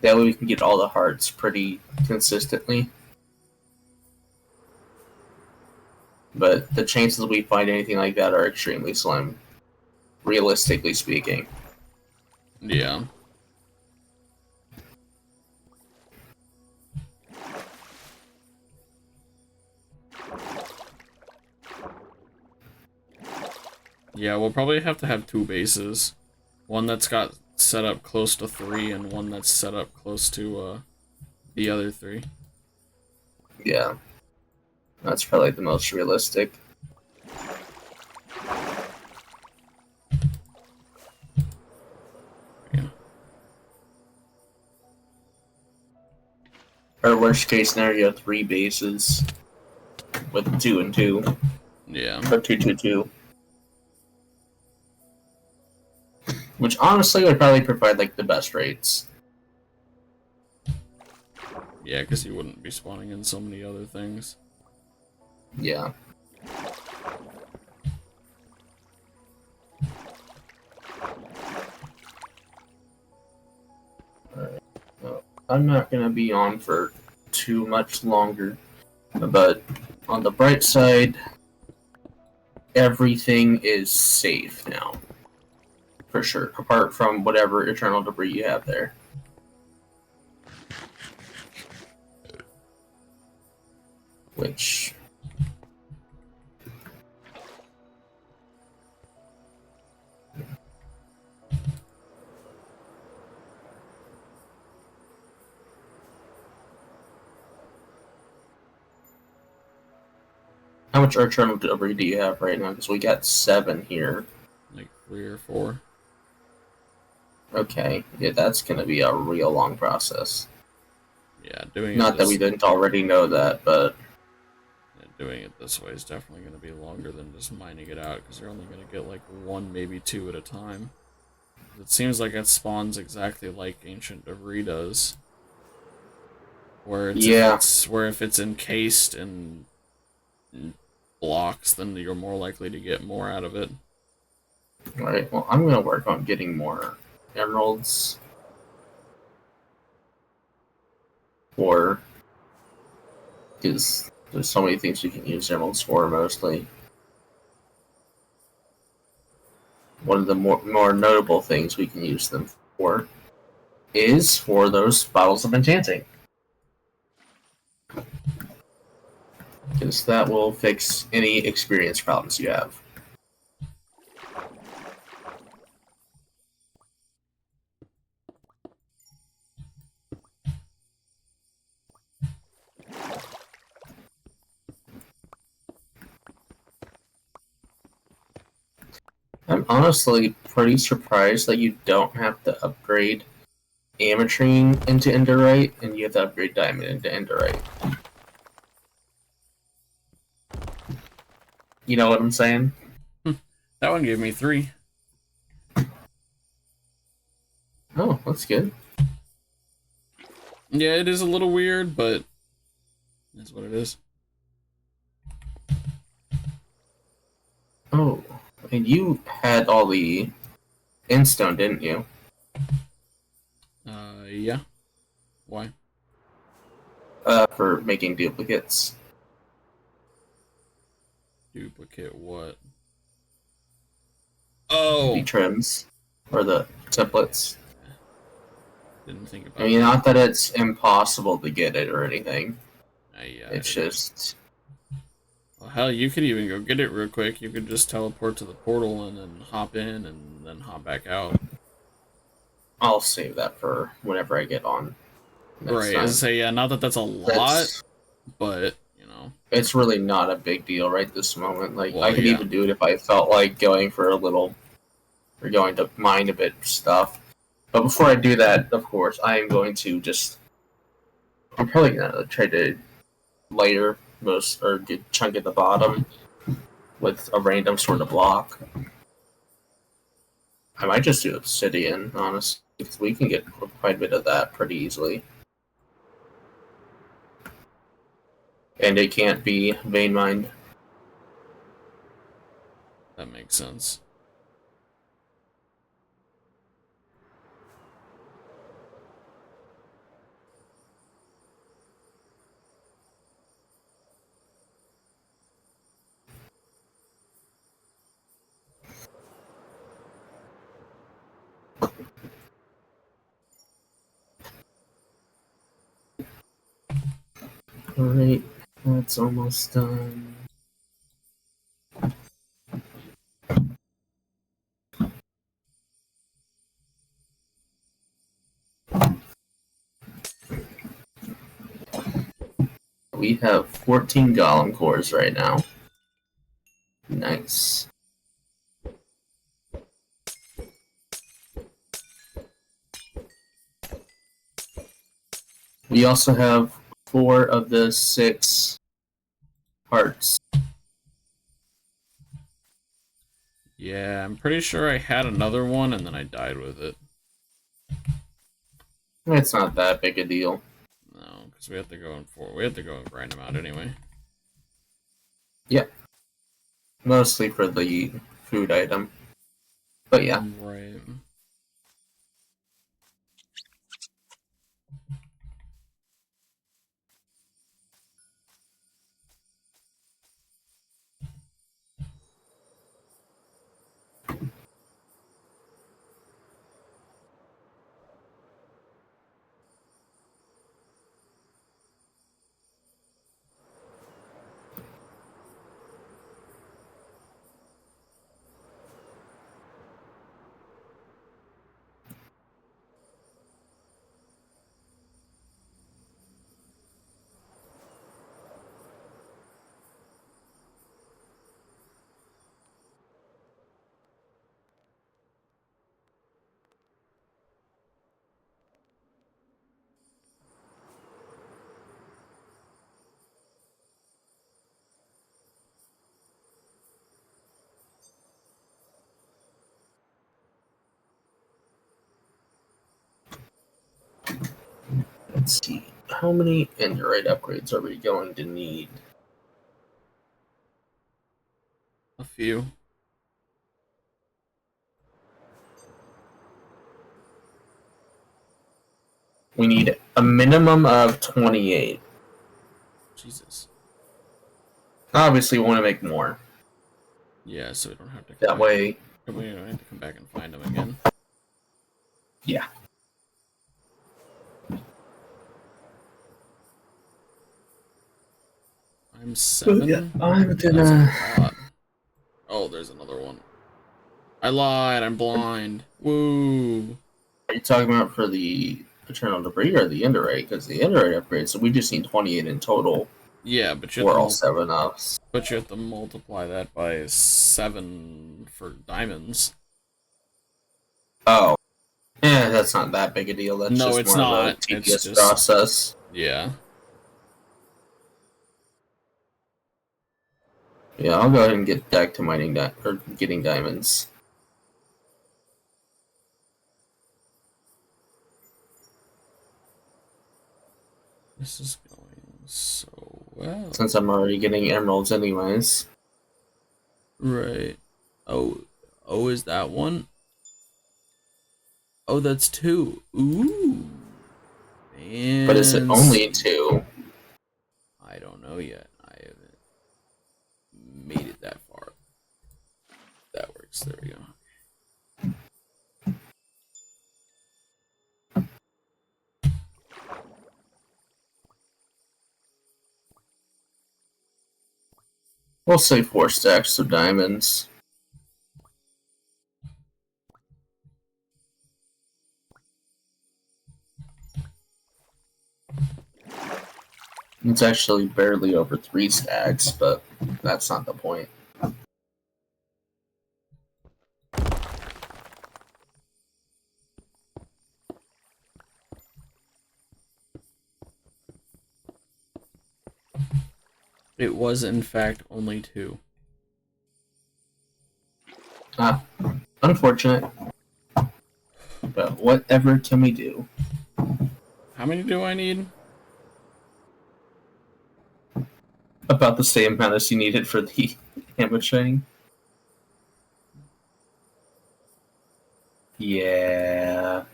That way we can get all the hearts pretty consistently. But the chances we find anything like that are extremely slim, realistically speaking. Yeah. Yeah, we'll probably have to have 2 bases. One that's got that's set up close to 3 and one that's set up close to the other 3. Yeah. That's probably the most realistic. Yeah. Or worst case scenario, 3 bases with 2 and 2. Yeah. Or 2, 2, 2. Which honestly would probably provide like the best rates. Yeah, because you wouldn't be spawning in so many other things. Yeah. Alright. Well, I'm not gonna be on for too much longer. But on the bright side, everything is safe now. For sure. Apart from whatever eternal debris you have there. Which... How much eternal debris do you have right now? Because we got 7 here. Like 3 or 4. Okay, yeah, that's gonna be a real long process. Yeah, doing Not it that we didn't already know that, but... Yeah, doing it this way is definitely going to be longer than just mining it out, because you're only going to get like 1, maybe 2 at a time. It seems like it spawns exactly like Ancient Debris does. Where if it's encased in blocks, then you're more likely to get more out of it. Alright, well, I'm gonna work on getting more emeralds. Or... Because there's so many things we can use emeralds for, mostly. One of the more notable things we can use them for is for those bottles of enchanting. Because that will fix any experience problems you have. I'm honestly pretty surprised that you don't have to upgrade ametrine into enderite, and you have to upgrade diamond into enderite. You know what I'm saying? That one gave me 3. Oh, that's good. Yeah, it is a little weird, but that's what it is. Oh, and you had all the endstone, didn't you? Yeah. Why? For making duplicates. Duplicate what? Oh! The trims. Or the templates. Didn't think about I mean, that. not that it's impossible to get it or anything. It's It just... Well, hell, you could even go get it real quick. You could just teleport to the portal and then hop in and then hop back out. I'll save that for whenever I get on next Right, time. I say, yeah, not that that's a lot, but, you know. It's really not a big deal right this moment. Like, Well, I could yeah. even do it if I felt like going for a little... or going to mine a bit of stuff. But before I do that, of course, I am going to just... I'm probably gonna try to layer most, or get chunk at the bottom with a random sort of block. I might just do obsidian, honestly, because we can get quite a bit of that pretty easily. And it can't be vein mined. That makes sense. Alright, that's almost done. We have 14 golem cores right now. Nice. We also have 4 of the 6 hearts. Yeah, I'm pretty sure I had another one and then I died with it. It's not that big a deal. No, because we have to go and grind them out anyway. Yeah. Mostly for the food item. But yeah. Right. Let's see. How many enderite upgrades are we going to need? A few. We need a minimum of 28. Jesus. Obviously, we want to make more. Yeah, so we don't have to. That way. We don't have to come back and find them again. Yeah. I'm 7. Yeah, I'm That's gonna. a lot. Oh, there's another one. I lied. I'm blind. Woo. Are you talking about for the eternal debris or the enderite? Because the enderite upgrades, so we just need 28 in total. Yeah, but for all 7 of us. But you have to multiply that by 7 for diamonds. Oh. Yeah, that's not that big a deal. That's no, just it's more not. of a tedious It's just, process. Yeah. Yeah, I'll go ahead and get back to mining or getting diamonds. This is going so well. Since I'm already getting emeralds anyways. Right. Oh, is that one? Oh, that's 2. Ooh. Man. But is it only 2? I don't know yet. I haven't made it that far. That works. There we go. We'll say 4 stacks of diamonds. It's actually barely over 3 stacks, but that's not the point. It was, in fact, only 2. Ah, unfortunate. But whatever can we do? How many do I need? About the same amount as you needed for the ametrine. Yeah.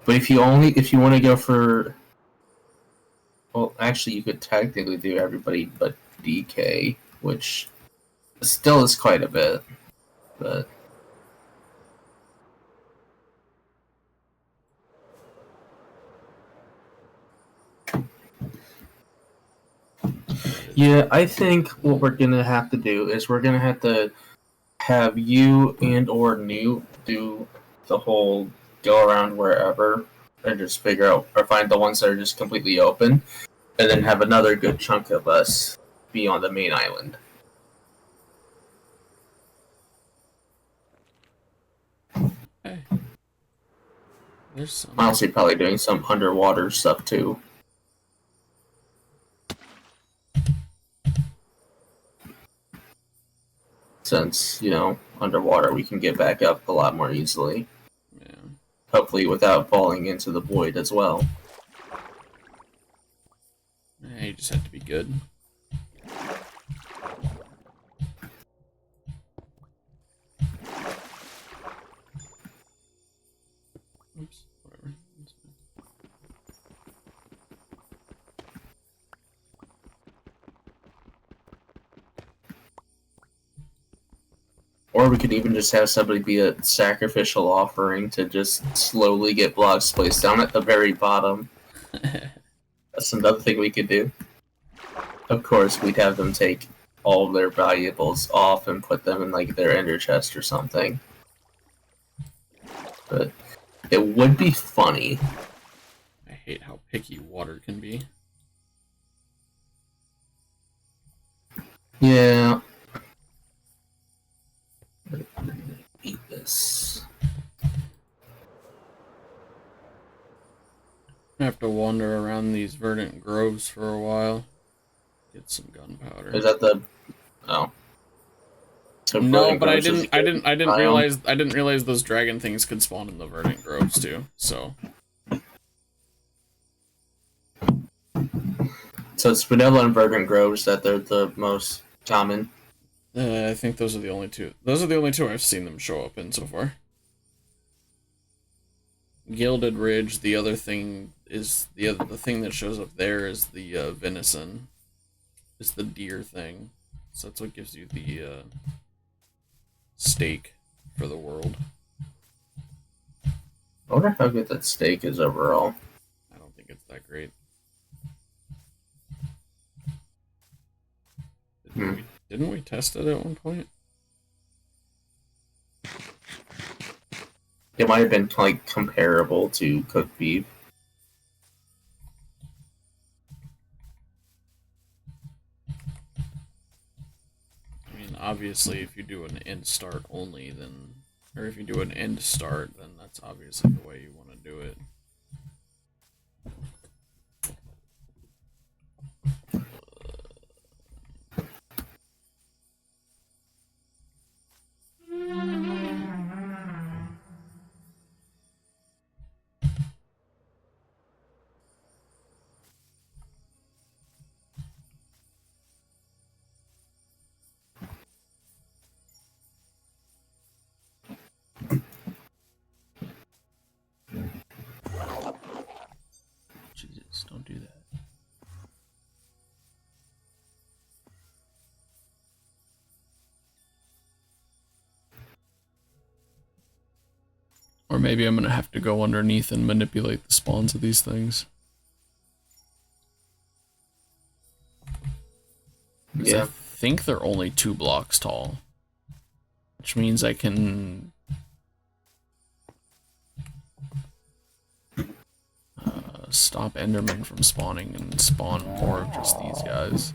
But if you want to go for, well, actually, you could technically do everybody but DK, which still is quite a bit, but. Yeah, I think what we're gonna have to do is we're gonna have you and or Newt do the whole go around wherever and just figure out or find the ones that are just completely open, and then have another good chunk of us be on the main island. Hey. There's some. Honestly, probably doing some underwater stuff too. Since, underwater we can get back up a lot more easily. Yeah. Hopefully without falling into the void as well. Yeah, you just have to be good. Oops, whatever. Or we could even just have somebody be a sacrificial offering to just slowly get blocks placed down at the very bottom. That's another thing we could do. Of course, we'd have them take all of their valuables off and put them in like their ender chest or something. But it would be funny. I hate how picky water can be. Yeah. Eat this. I have to wander around these verdant groves for a while. Get some gunpowder. Is that the? Oh. So No, verdant but I groves is didn't a good biome? I didn't realize those dragon things could spawn in the verdant groves too. So. So it's vanilla and verdant groves that they're the most common. I think those are the only two. Those are the only two I've seen them show up in so far. Gilded Ridge. The other thing is the thing that shows up there is the venison. It's the deer thing. So that's what gives you the steak for the world. I wonder how good that steak is overall. I don't think it's that great. Didn't we test it at one point? It might have been like comparable to cooked beef. I mean, obviously, if you do an end start only, then, or if you do an end start, then that's obviously the way you want to do it. Jesus, don't do that. Or maybe I'm gonna have to go underneath and manipulate the spawns of these things. Yeah. I think they're only 2 blocks tall. Which means I can... stop Endermen from spawning and spawn more of just these guys.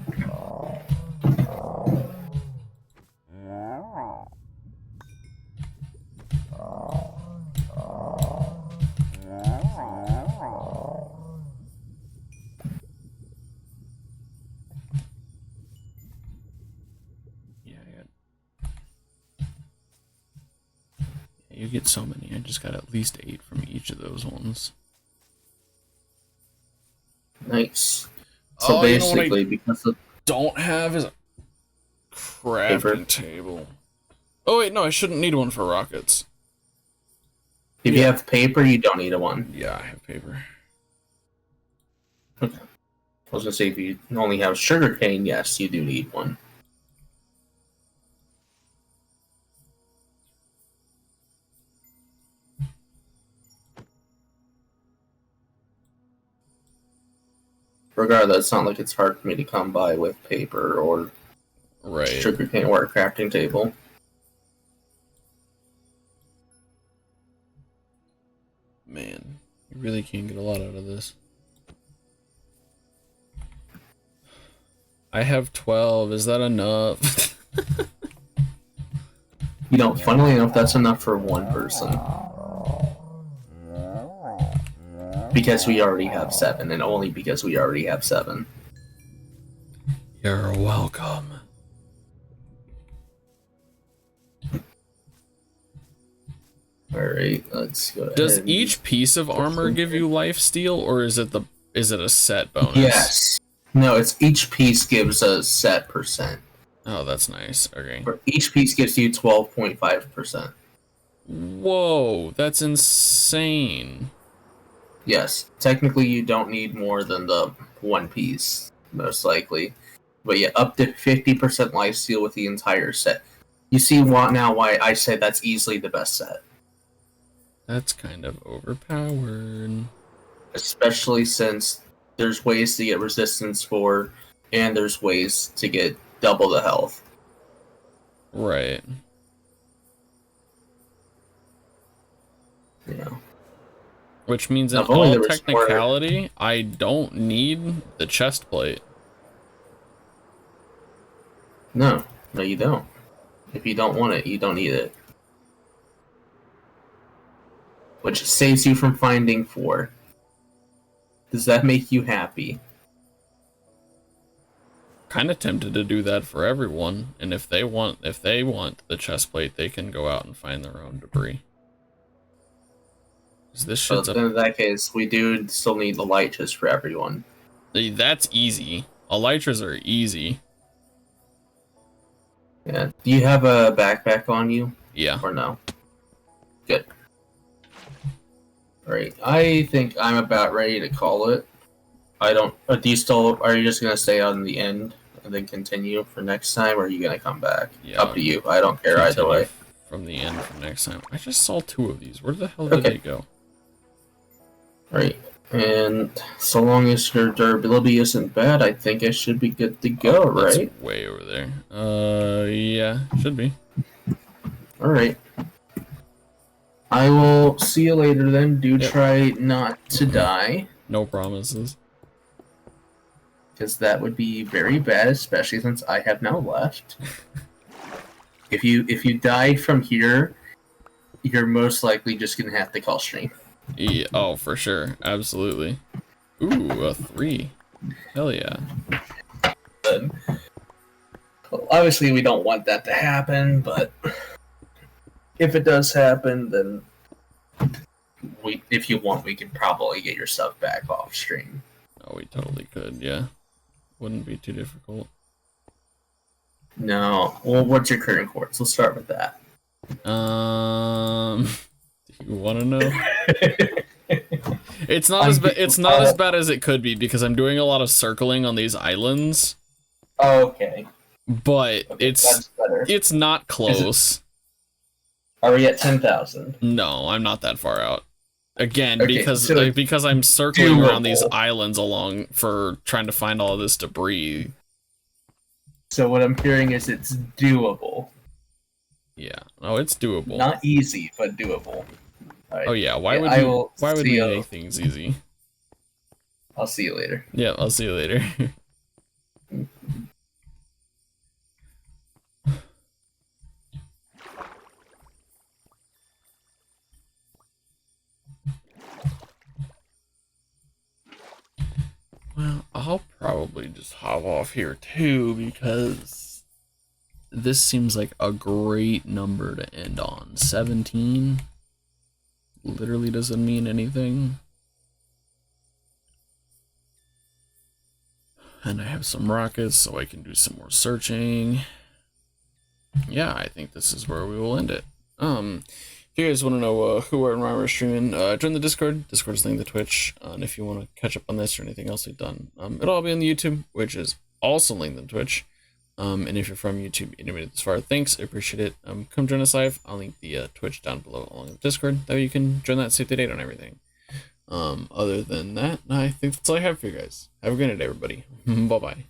You get so many. I just got at least 8 from each of those ones. Nice. So basically, because of don't have is a crafting table. Oh wait, no, I shouldn't need one for rockets. If you have paper, you don't need one. Yeah, I have paper. Okay. I was gonna say if you only have sugarcane, yes, you do need one. Regardless, it's not like it's hard for me to come by with paper or sugarcane or a crafting table. Man, you really can't get a lot out of this. I have 12. Is that enough? You know, funnily enough, that's enough for one person. Because we already have 7, and only because we already have 7. You're welcome. Alright, let's go ahead. Does each piece of armor give you life steal, or is it a set bonus? Yes. No, it's each piece gives a set percent. Oh, that's nice. Okay. Each piece gives you 12.5%. Whoa, that's insane. Yes. Technically, you don't need more than the one piece, most likely. But yeah, up to 50% lifesteal with the entire set. You see now why I say that's easily the best set. That's kind of overpowered. Especially since there's ways to get resistance for, and there's ways to get double the health. Right. Yeah. Which means in If only all there was technicality, I don't need the chest plate. No, you don't. If you don't want it, you don't need it. Which saves you from finding 4. Does that make you happy? Kind of tempted to do that for everyone, and if they want the chest plate, they can go out and find their own debris. This shit's But in that case, we do still need the elytras for everyone. That's easy. Elytras are easy. Yeah. Do you have a backpack on you? Yeah. Or no? Good. Alright, I think I'm about ready to call it. I don't... do you still... Are you just going to stay on the end and then continue for next time, or are you going to come back? Yeah, up to you. I don't care either way. From the end for next time. I just saw 2 of these. Where the hell did they go? Right. And so long as your durability isn't bad, I think I should be good to go, That's right? way over there. Yeah, should be. Alright. I will see you later then. Do try not to die. No promises. Because that would be very bad, especially since I have now left. If you die from here, you're most likely just gonna have to call stream. Yeah, oh, for sure. Absolutely. Ooh, a 3. Hell yeah. But, well, obviously, we don't want that to happen, but if it does happen, then if you want, we can probably get your stuff back off stream. Oh, we totally could, yeah. Wouldn't be too difficult. No. Well, what's your current course? Let's start with that. Do you want to know? It's not as bad. It's not as bad as it could be because I'm doing a lot of circling on these islands. Oh, okay. But it's not close. Are we at 10,000? No, I'm not that far out. Again, Okay, because I'm circling around these islands along for trying to find all of this debris. So what I'm hearing is it's doable. Yeah. Oh, it's doable. Not easy, but doable. Right. Oh yeah. Why would we make things easy? I'll see you later. Yeah, I'll see you later. Well, I'll probably just hop off here too because this seems like a great number to end on. 17 literally doesn't mean anything. And I have some rockets so I can do some more searching. Yeah, I think this is where we will end it. If you guys want to know who, where, and why we're streaming, join the Discord. Discord's linked to Twitch. And if you want to catch up on this or anything else we've done, it'll all be on the YouTube, which is also linked to Twitch. And if you're from YouTube and you made it this far, thanks. I appreciate it. Come join us live. I'll link the Twitch down below along with Discord. That way you can join that, save the date on everything. Other than that, I think that's all I have for you guys. Have a good night, everybody. Bye-bye.